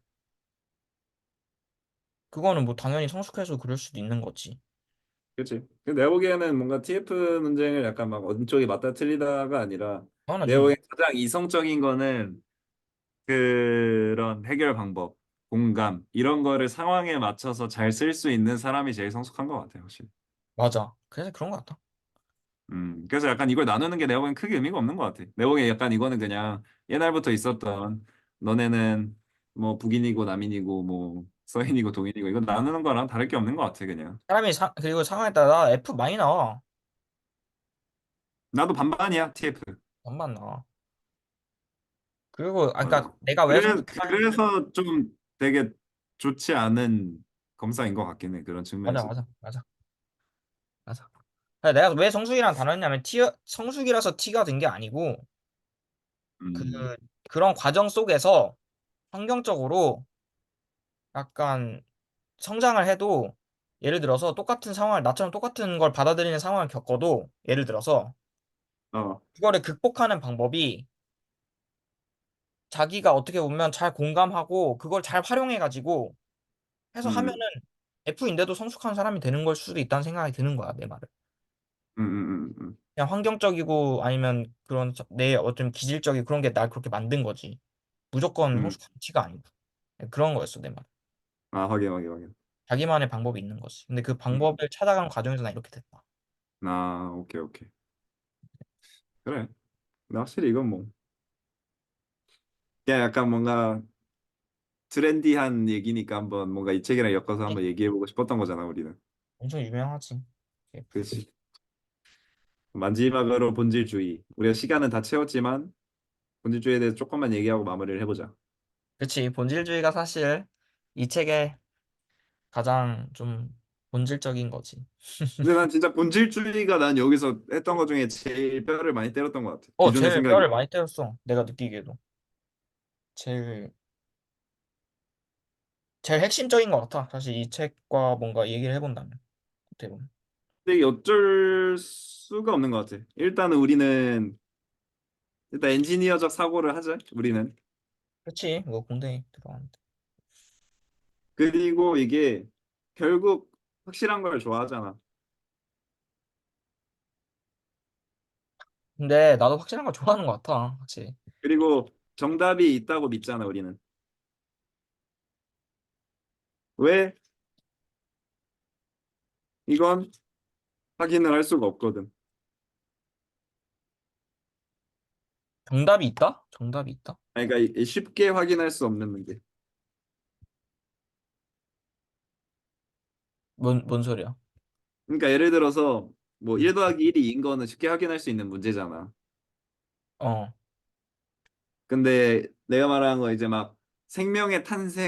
그거는 뭐 당연히 성숙해서 그럴 수도 있는 거지. 그치. 근데 내가 보기에는 뭔가 TF 논쟁을 약간 막 어느 쪽이 맞다 틀리다가 아니라 내가 당연하지. 보기엔 가장 이성적인 거는 그런 해결 방법, 공감 이런 거를 상황에 맞춰서 잘 쓸 수 있는 사람이 제일 성숙한 것 같아요, 확실히. 맞아. 그래서 그런 것 같아. 그래서 약간 이걸 나누는 게 내가 보기엔 크게 의미가 없는 것 같아. 내가 보기엔 약간 이거는 그냥 옛날부터 있었던 너네는 뭐 북인이고 남인이고 뭐 서인이고 동인이고 이건 나누는 거랑 다를 게 없는 것 같아, 그냥. 그리고 상황에 따라 F 많이 나와. 나도 반반이야, TF. 반만 나와. 그리고 맞아. 그러니까 내가 왜 성숙한 그래서 좀 되게 좋지 않은 검사인 것 같긴 해, 그런 맞아 측면에서. 맞아 맞아 맞아. 아니, 내가 왜 성숙이라는 단어를 했냐면 성숙이라서 T가 된 게 아니고 그 음, 그런 과정 속에서 환경적으로 약간 성장을 해도 예를 들어서 똑같은 상황을 나처럼 똑같은 걸 받아들이는 상황을 겪어도 예를 들어서 어, 그거를 극복하는 방법이 자기가 어떻게 보면 잘 공감하고 그걸 잘 활용해가지고 해서 하면은 음, F인데도 성숙한 사람이 되는 걸 수도 있다는 생각이 드는 거야, 내 말은. 음, 음, 음, 음, 그냥 환경적이고 아니면 그런 내 어떤 기질적인 그런 게 날 그렇게 만든 거지. 무조건 음. 성숙한 티가 아니고. 그런 거였어, 내 말. 아, 확인, 확인, 확인. 자기만의 방법이 있는 거지. 근데 그 음. 방법을 찾아가는 과정에서 난 이렇게 됐다. 아, 오케이, 오케이. 그래. 근데 확실히 이건 뭐, 그냥 약간 뭔가 트렌디한 얘기니까 한번 뭔가 이 책이랑 엮어서 한번 얘기해보고 싶었던 거잖아, 우리는. 엄청 유명하지. 그렇지. 마지막으로 본질주의. 우리가 시간은 다 채웠지만, 본질주의에 대해서 조금만 얘기하고 마무리를 해보자. 그치. 본질주의가 사실 이 책의 가장 좀 본질적인 거지. 근데 난 진짜 본질주의가 난 여기서 했던 것 중에 제일 뼈를 많이 때렸던 것 같아. 기존의 제일 생각이. 뼈를 많이 때렸어. 내가 느끼기에도. 제일, 제일 핵심적인 것 같아. 사실 이 책과 뭔가 얘기를 해본다면. 어떻게 보면. 근데 이게 어쩔 수가 없는 것 같아. 일단은 우리는 일단 엔지니어적 사고를 하자. 우리는. 그치. 뭐 공대에 들어갔는데. 그리고 이게 결국 확실한 걸 좋아하잖아. 근데 나도 확실한 걸 좋아하는 것 같아. 확실히. 그리고 정답이 있다고 믿잖아, 우리는. 왜? 이건 확인을 할 수가 없거든. 정답이 있다? 정답이 있다? 아니, 그러니까 쉽게 확인할 수 없는 문제. 뭔 소리야? 그러니까 예를 들어서 뭐 음. 1 더하기 1이 인 거는 쉽게 확인할 수 있는 문제잖아. 어. 근데 내가 말하는 거 이제 막 생명의 탄생,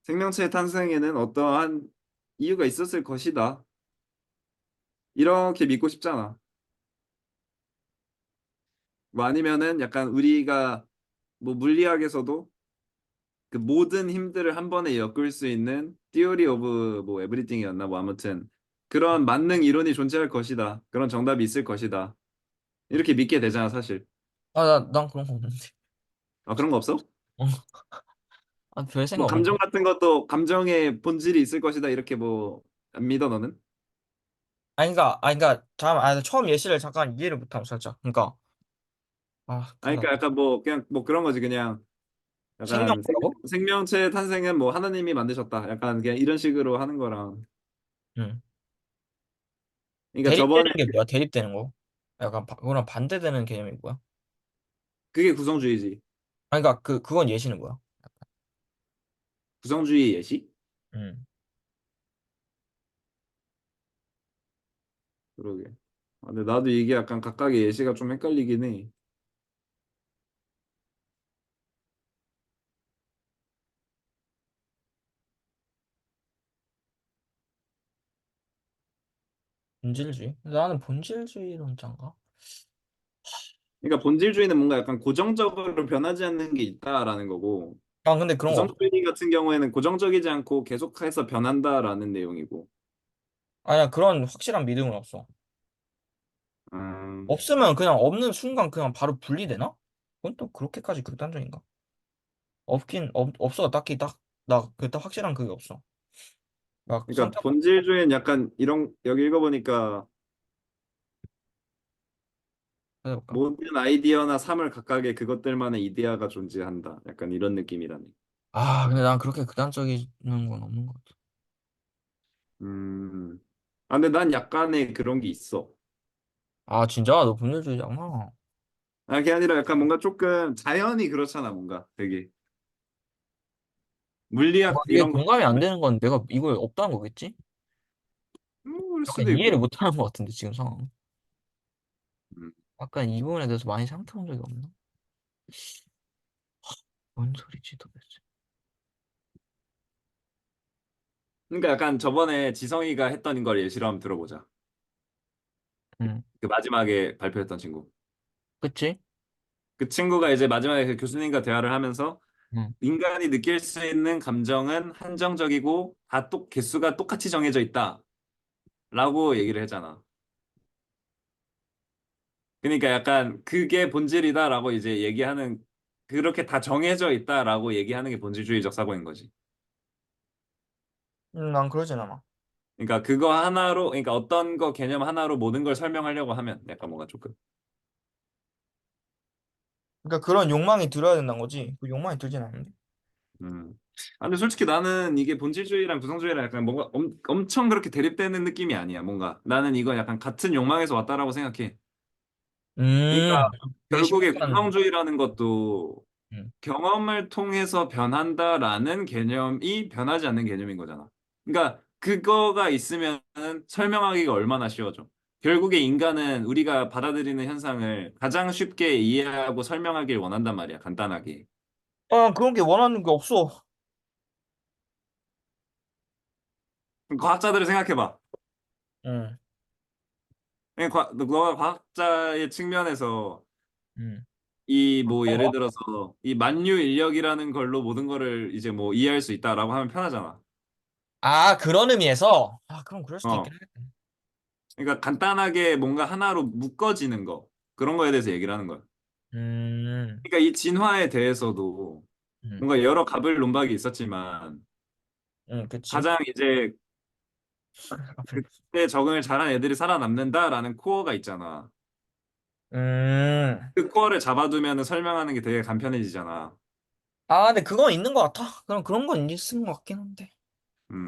생명체의 탄생에는 어떠한 이유가 있었을 것이다. 이렇게 믿고 싶잖아. 뭐 아니면은 약간 우리가 뭐 물리학에서도 그 모든 힘들을 한 번에 엮을 수 있는 Theory of 뭐 Everything이었나 뭐 아무튼 그런 만능 이론이 존재할 것이다. 그런 정답이 있을 것이다. 이렇게 믿게 되잖아, 사실. 난 그런 거 없는데. 아, 그런 거 없어? 어. 별 생각 뭐 감정 없는데. 같은 것도 감정의 본질이 있을 것이다. 이렇게 뭐 안 믿어 너는? 잠깐, 처음 예시를 잠깐 이해를 못하고 살짝. 그러니까, 아니, 큰일 그러니까 났다. 약간 뭐 그냥 뭐 그런 거지 그냥 생명 약간 뭐라고? 생명체 탄생은 뭐 하나님이 만드셨다. 약간 그냥 이런 식으로 하는 거랑. 응. 그러니까 대립되는 저번에 게 뭐야? 대립되는 거? 약간, 그거랑 반대되는 개념이 뭐야? 그게 구성주의지. 그건 예시는 뭐야? 구성주의 예시? 응. 그러게. 근데 나도 이게 약간 각각의 예시가 좀 헷갈리긴 해. 본질주의? 나는 본질주의론자인가? 그러니까 본질주의는 뭔가 약간 고정적으로 변하지 않는 게 있다라는 거고, 아, 근데 그런 거 없어. 구성주의 같은 경우에는 고정적이지 않고 계속해서 변한다라는 내용이고. 아니야, 그런 확실한 믿음은 없어. 음, 없으면 그냥 없는 순간 그냥 바로 분리되나? 그건 또 그렇게까지 극단적인가? 없어. 딱히 나 그딱 확실한 그게 없어. 막 그러니까 성격 본질주의는 약간 이런 여기 읽어보니까 해볼까? 모든 아이디어나 사물 각각의 그것들만의 이데아가 존재한다. 약간 이런 느낌이라네. 아, 근데 난 그렇게 극단적인 건 없는 것 같아. 음. 아, 근데 난 약간의 그런 게 있어. 아, 진짜? 너 분열주의자구나. 아, 그게 아니라 약간 뭔가 조금 자연이 그렇잖아, 뭔가 되게. 물리학 이게 이런 거. 공감이 안 되는 건 내가 이걸 없다는 거겠지? 그럴 약간 수도 이해를 있고. 못 하는 것 같은데, 지금 상황. 음. 약간 이 부분에 대해서 많이 생각해 본 적이 없나? 뭔 소리지 도대체? 그러니까 약간 저번에 지성이가 했던 걸 예시로 한번 들어보자. 응, 그 마지막에 발표했던 친구. 그치? 그 친구가 이제 마지막에 그 교수님과 대화를 하면서 응. 인간이 느낄 수 있는 감정은 한정적이고 개수가 똑같이 정해져 있다라고 얘기를 했잖아. 그러니까 약간 그게 본질이다라고 이제 얘기하는 그렇게 다 정해져 있다라고 얘기하는 게 본질주의적 사고인 거지. 난 그러진 않아. 그러니까 그거 하나로 그러니까 어떤 거 개념 하나로 모든 걸 설명하려고 하면 약간 뭔가 조금 그러니까 그런 욕망이 들어야 된다는 거지. 그 욕망이 들진 않는데. 음. 아, 근데 솔직히 나는 이게 본질주의랑 구성주의랑 약간 뭔가 엄청 그렇게 대립되는 느낌이 아니야. 뭔가 나는 이건 약간 같은 욕망에서 왔다라고 생각해. 그러니까 음, 되게 결국에 심각한. 구성주의라는 것도 음. 경험을 통해서 변한다라는 개념이 변하지 않는 개념인 거잖아. 그러니까 그거가 있으면 설명하기가 얼마나 쉬워져. 결국에 인간은 우리가 받아들이는 현상을 가장 쉽게 이해하고 설명하길 원한단 말이야. 간단하게. 아, 그런 게 원하는 게 없어. 그럼 과학자들을 생각해봐. 응, 너가 과학자의 측면에서 응. 이 뭐 그런 예를 거? 들어서 이 만유 인력이라는 걸로 모든 거를 이제 뭐 이해할 수 있다라고 하면 편하잖아. 아, 그런 의미에서? 아, 그럼 그럴 수도 있긴 어. 하겠다. 그러니까 간단하게 뭔가 하나로 묶어지는 거 그런 거에 대해서 얘기를 하는 거야. 음, 그러니까 이 진화에 대해서도 음, 뭔가 여러 갑을 논박이 있었지만 그치. 가장 이제 앞을. 그때 적응을 잘한 애들이 살아남는다라는 코어가 있잖아. 음. 그 코어를 잡아두면 설명하는 게 되게 간편해지잖아. 아, 근데 그건 있는 것 같아. 그럼 그런 건 있는 것 같긴 한데.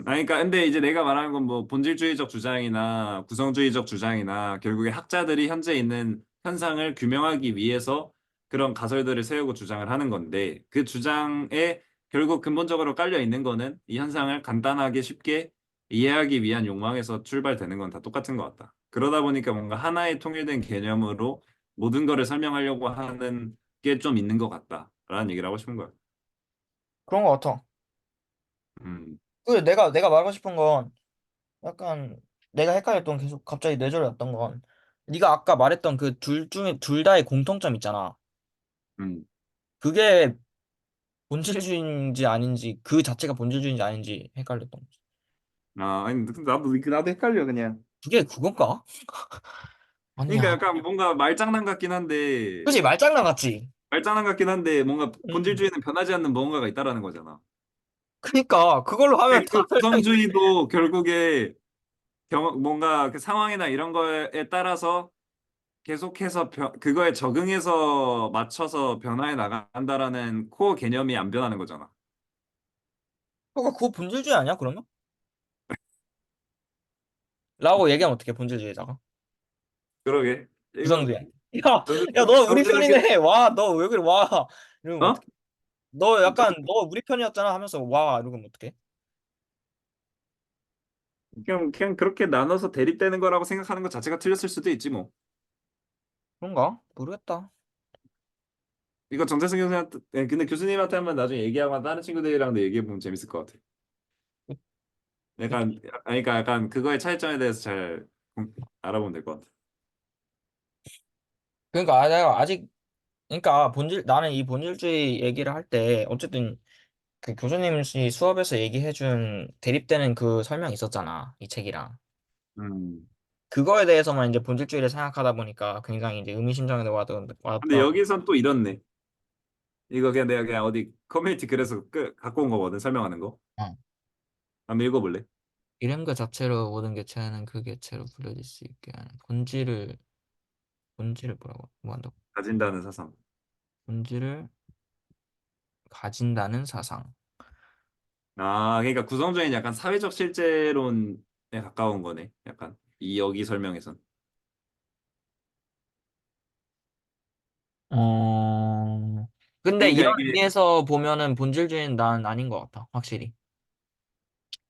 아니, 그러니까 근데 이제 내가 말하는 건 뭐 본질주의적 주장이나 구성주의적 주장이나 결국에 학자들이 현재 있는 현상을 규명하기 위해서 그런 가설들을 세우고 주장을 하는 건데 그 주장에 결국 근본적으로 깔려 있는 거는 이 현상을 간단하게 쉽게 이해하기 위한 욕망에서 출발되는 건 다 똑같은 것 같다. 그러다 보니까 뭔가 하나의 통일된 개념으로 모든 거를 설명하려고 하는 게 좀 있는 것 같다라는 얘기를 하고 싶은 거야. 그런 것 같아. 음, 내가 말하고 싶은 건 약간 내가 헷갈렸던 계속 갑자기 뇌절이었던 건 네가 아까 말했던 그 둘 중에 둘 다의 공통점 있잖아. 음. 그게 본질주의인지 아닌지 그 자체가 본질주의인지 아닌지 헷갈렸던 거지. 아, 아니, 나도 헷갈려, 그냥. 그게 그건가? 그러니까 아니야. 약간 뭔가 말장난 같긴 한데, 그치 말장난 같지. 뭔가 음. 본질주의는 변하지 않는 무언가가 있다라는 거잖아. 그니까 그걸로 하면 다 그 구성주의도 결국에 뭔가 그 상황이나 이런 거에 따라서 계속해서 그거에 적응해서 맞춰서 변화해 나간다라는 코어 개념이 안 변하는 거잖아. 그거 본질주의 아니야 그러면? 라고 얘기하면 어떻게 본질주의자가? 그러게. 이거 구성주의. 야, 야, 너 우리 정직하게, 편이네. 와, 너 왜 그래? 와. 이러면 어? 어떡해? 너 약간 너 우리 편이었잖아 하면서 와 이러면 어떡해? 그냥 그렇게 나눠서 대립되는 거라고 생각하는 것 자체가 틀렸을 수도 있지 뭐. 그런가? 모르겠다. 이거 정태승 교수한테, 근데 교수님한테 한번 나중에 얘기하거나 다른 친구들이랑도 얘기해보면 재밌을 것 같아. 그- 약간, 그치? 그러니까 약간 그거의 차이점에 대해서 알아보면 될 것 같아. 그러니까 내가 아직 그러니까 나는 이 본질주의 얘기를 할 때 어쨌든 그 교수님이 수업에서 얘기해준 대립되는 그 설명이 있었잖아. 이 책이랑. 음. 그거에 대해서만 이제 본질주의를 생각하다 보니까 굉장히 이제 의미심장에 근데 왔다. 여기선 또 이렇네. 이거 그냥 내가 그냥 어디 커뮤니티 글에서 갖고 온 거거든, 설명하는 거. 어. 한번 읽어볼래? 이름 그 자체로 모든 개체는 그 개체로 불려질 수 있게 하는 본질을 뭐라고 뭐 한다고? 가진다는 사상. 본질을 가진다는 사상. 아, 그러니까 구성주의는 약간 사회적 실제론에 가까운 거네. 약간 이 여기 설명에선. 근데 그러니까 이런 이게 의미에서 보면은 본질주의는 난 아닌 것 같아. 확실히.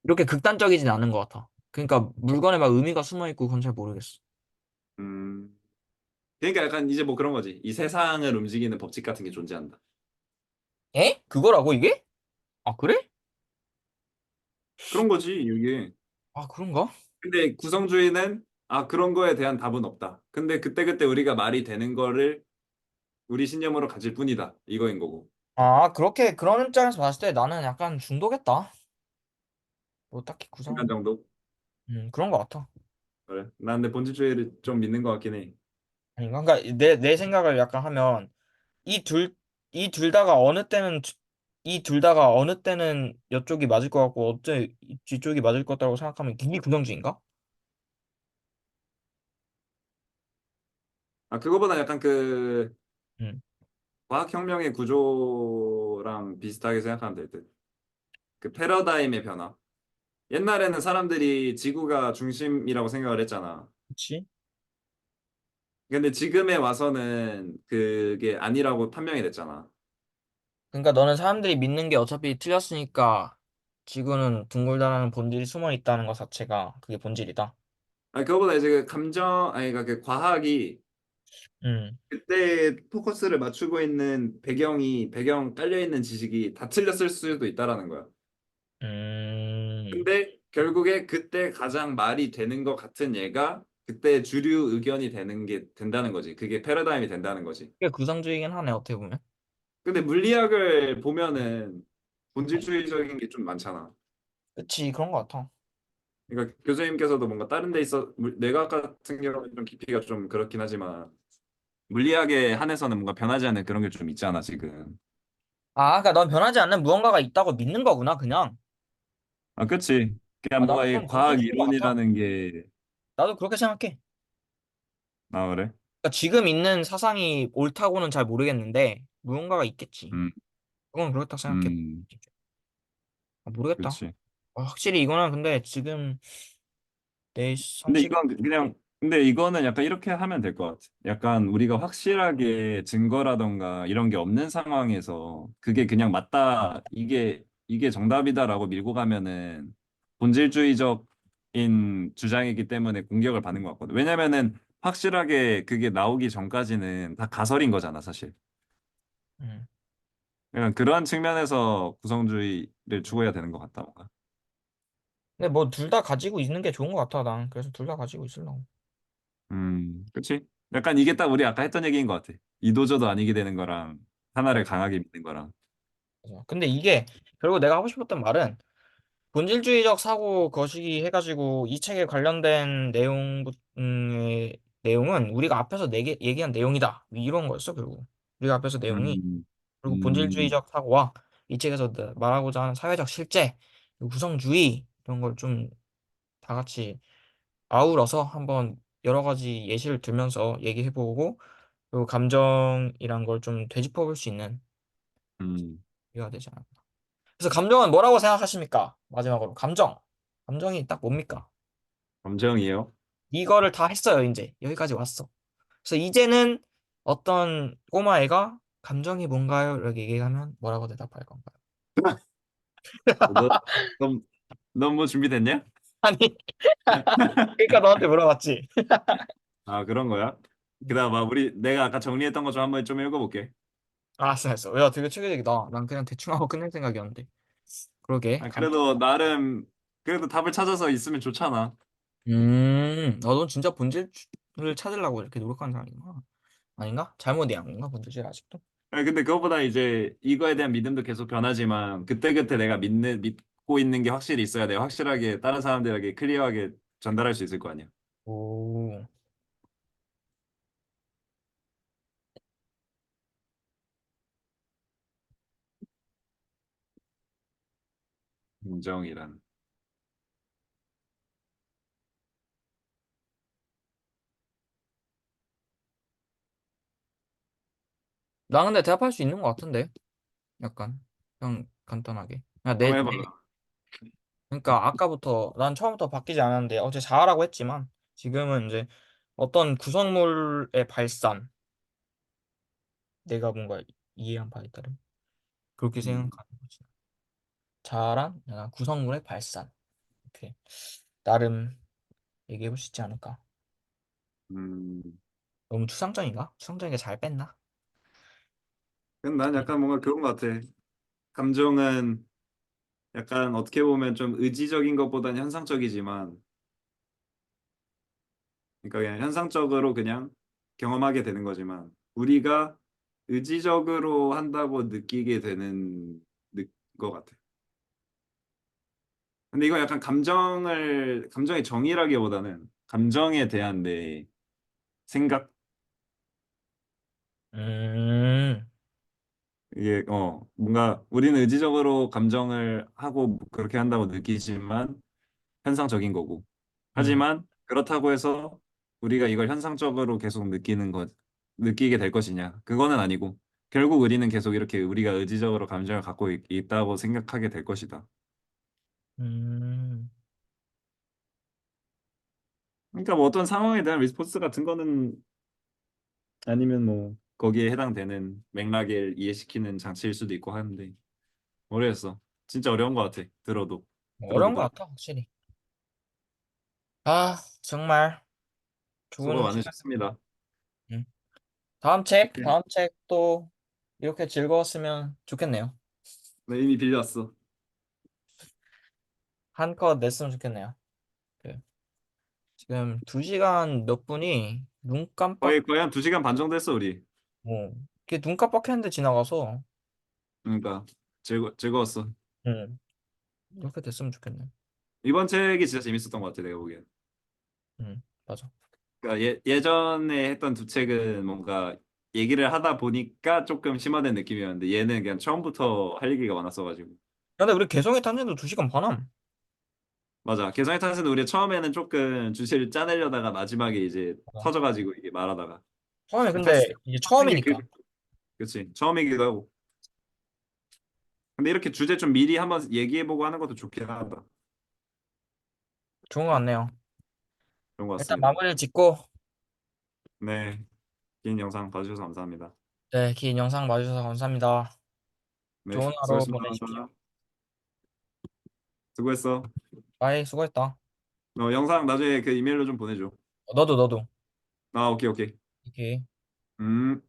이렇게 극단적이진 않은 것 같아. 그러니까 물건에 막 의미가 숨어 있고 그건 잘 모르겠어. 음, 그러니까 약간 이제 뭐 그런 거지. 이 세상을 움직이는 법칙 같은 게 존재한다. 에? 그거라고 이게? 아, 그래? 그런 거지, 이게. 아, 그런가? 근데 구성주의는 아, 그런 거에 대한 답은 없다. 근데 그때그때 우리가 말이 되는 거를 우리 신념으로 가질 뿐이다. 이거인 거고. 아, 그렇게 그런 입장에서 봤을 때 나는 약간 중도겠다. 뭐 딱히 인간 정도. 그런 것 같아. 그래. 난 근데 본질주의를 좀 믿는 것 같긴 해. 아닌가? 그러니까 내 생각을 약간 하면 이 둘, 이 둘 다가 어느 때는 이 둘 다가 어느 때는 이쪽이 맞을 것 같고 어째 뒤쪽이 맞을 것 같다고 생각하면 이게 구성주의인가? 아, 그거보다 약간 그 음, 과학혁명의 구조랑 비슷하게 생각하면 될 듯. 그 패러다임의 변화. 옛날에는 사람들이 지구가 중심이라고 생각을 했잖아. 그렇지. 근데 지금에 와서는 그게 아니라고 판명이 됐잖아. 그러니까 너는 사람들이 믿는 게 어차피 틀렸으니까 지구는 둥글다라는 본질이 숨어 있다는 것 자체가 그게 본질이다. 아니, 그거보다 이제 그 감정, 아니, 그러니까 그 과학이 음, 그때 포커스를 맞추고 있는 배경 깔려 있는 지식이 다 틀렸을 수도 있다라는 거야. 음, 근데 결국에 그때 가장 말이 되는 것 같은 얘가 그때 주류 의견이 되는 게 된다는 거지. 그게 패러다임이 된다는 거지. 그게 구성주의긴 하네 어떻게 보면. 근데 물리학을 보면은 본질주의적인 게 좀 많잖아. 그치 그런 것 같아. 그러니까 교수님께서도 뭔가 다른 데 있어 뇌과학 같은 경우는 좀 깊이가 좀 그렇긴 하지만 물리학에 한해서는 뭔가 변하지 않는 그런 게 좀 있잖아, 지금. 아, 그러니까 넌 변하지 않는 무언가가 있다고 믿는 거구나 그냥. 아, 그치. 그냥 아, 뭔가 나도 이 그럼 과학 본질주의인 것 같아. 이론이라는 게, 나도 그렇게 생각해. 아, 그래? 그러니까 지금 있는 사상이 옳다고는 잘 모르겠는데 무언가가 있겠지. 음, 그건 그렇다 생각해. 음, 아, 모르겠다. 그치. 확실히 이거는 근데 지금 내 근데 상식. 이건 그냥, 근데 이거는 약간 이렇게 하면 될 것 같아. 약간 우리가 확실하게 증거라던가 이런 게 없는 상황에서 그게 그냥 맞다, 이게 정답이다라고 밀고 가면은 본질주의적인 주장이기 때문에 공격을 받는 것 같거든. 왜냐면은 확실하게 그게 나오기 전까지는 다 가설인 거잖아, 사실. 음. 약간 그런 측면에서 구성주의를 추구해야 되는 것 같다, 뭔가. 근데 뭐 둘 다 가지고 있는 게 좋은 것 같아 난. 그래서 둘 다 가지고 있으려고. 그치? 약간 이게 딱 우리 아까 했던 얘기인 것 같아. 이도저도 아니게 되는 거랑 하나를 강하게 믿는 거랑. 맞아. 근데 이게 결국 내가 하고 싶었던 말은 본질주의적 사고 거시기 해가지고 이 책에 관련된 내용은 우리가 앞에서 얘기한 내용이다. 이런 거였어, 결국. 우리가 앞에서 내용이. 음, 그리고 음, 본질주의적 사고와 이 책에서 말하고자 하는 사회적 실제, 그리고 구성주의, 이런 걸 좀 다 같이 아우러서 한번 여러 가지 예시를 들면서 얘기해보고, 그리고 감정이란 걸 좀 되짚어볼 수 있는 음. 기회가 되지 않았나. 그래서 감정은 뭐라고 생각하십니까? 마지막으로. 감정. 감정이 딱 뭡니까? 검정이에요. 이거를 다 했어요, 이제. 여기까지 왔어. 그래서 이제는 어떤 꼬마애가 감정이 뭔가요? 이렇게 얘기하면 뭐라고 대답할 건가요? 너, 너, 너 뭐 준비됐냐? 아니, 그러니까 너한테 물어봤지. 아, 그런 거야? 그다음 내가 아까 정리했던 거 좀 한번 좀 읽어볼게. 알았어, 알았어. 야, 되게 체계적이다. 난 그냥 대충 하고 끝낼 생각이었는데. 그러게, 아, 감정. 그래도 답을 찾아서 있으면 좋잖아. 너는 진짜 본질을 찾으려고 이렇게 노력하는 사람이구나. 아닌가? 잘못 이해한 건가? 본질 아직도? 아니, 근데 그것보다 이제 이거에 대한 믿음도 계속 변하지만 그때그때 내가 믿고 있는 게 확실히 있어야 내가 확실하게 다른 사람들에게 클리어하게 전달할 수 있을 거 아니야. 오, 인정이란. 나 근데 대답할 수 있는 것 같은데? 약간. 그냥 간단하게. 그냥 한번 해봐. 그러니까 아까부터, 난 처음부터 바뀌지 않았는데, 어제 자아라고 했지만, 지금은 이제 어떤 구성물의 발산, 내가 뭔가 이해한 바에 따른, 그렇게 음, 생각하는 거지. 자아란 약간 구성물의 발산. 이렇게, 나름 얘기해 볼 수 있지 않을까. 음. 너무 추상적인가? 추상적인 게 잘 뺐나? 근데 난 약간 뭔가 그런 것 같아. 감정은 약간 어떻게 보면 좀 의지적인 것보다는 현상적이지만, 그러니까 그냥 현상적으로 그냥 경험하게 되는 거지만, 우리가 의지적으로 한다고 느끼게 되는 것 같아. 근데 이거 약간 감정의 정의라기보다는 감정에 대한 내 생각? 음, 이게, 뭔가 우리는 의지적으로 감정을 하고 그렇게 한다고 느끼지만 현상적인 거고. 음, 하지만 그렇다고 해서 우리가 이걸 현상적으로 계속 느끼게 될 것이냐? 그거는 아니고, 결국 우리는 계속 이렇게 우리가 의지적으로 감정을 갖고 있다고 생각하게 될 것이다. 음. 그러니까 뭐 어떤 상황에 대한 리스폰스 같은 거는 아니면 뭐 거기에 해당되는 맥락을 이해시키는 장치일 수도 있고 하는데 모르겠어. 진짜 어려운 것 같아. 어려운 것 들어보다. 같아, 확실히. 아, 정말 수고 좋은 시간. 많으셨습니다. 음. 오케이. 다음 책도 이렇게 즐거웠으면 좋겠네요. 나 이미 빌렸어. 한껏 냈으면 좋겠네요. 그, 지금 2시간 몇 분이 눈 깜빡, 거의 한 2시간 반 정도 했어 우리. 이게 눈 깜빡했는데 지나가서, 그러니까 즐거웠어. 음, 이렇게 됐으면 좋겠네. 이번 책이 진짜 재밌었던 것 같아 내가 보기엔. 맞아. 그러니까 예전에 했던 두 책은 뭔가 얘기를 하다 보니까 조금 심화된 느낌이었는데 얘는 그냥 처음부터 할 얘기가 많았어가지고. 근데 우리 개성의 탄생도 2시간 반함. 맞아. 개성의 탄생은 우리 처음에는 조금 주제를 짜내려다가 마지막에 이제 맞아. 터져가지고 이게 말하다가 처음에 탁 근데 이제 터진 게 처음이니까 그치. 처음이기도 하고. 근데 이렇게 주제 좀 미리 한번 얘기해보고 하는 것도 좋긴 하다. 좋은 것 같네요. 그런 것 일단 같습니다. 마무리를 짓고, 네. 긴 영상 봐주셔서 감사합니다. 네, 긴 영상 봐주셔서 감사합니다. 네. 좋은 하루 수고했습니다. 보내십시오. 수고했어. 아이, 수고했다. 영상 나중에 그 이메일로 좀 보내줘. 너도. 아, 오케이, 오케이. 오케이. 음.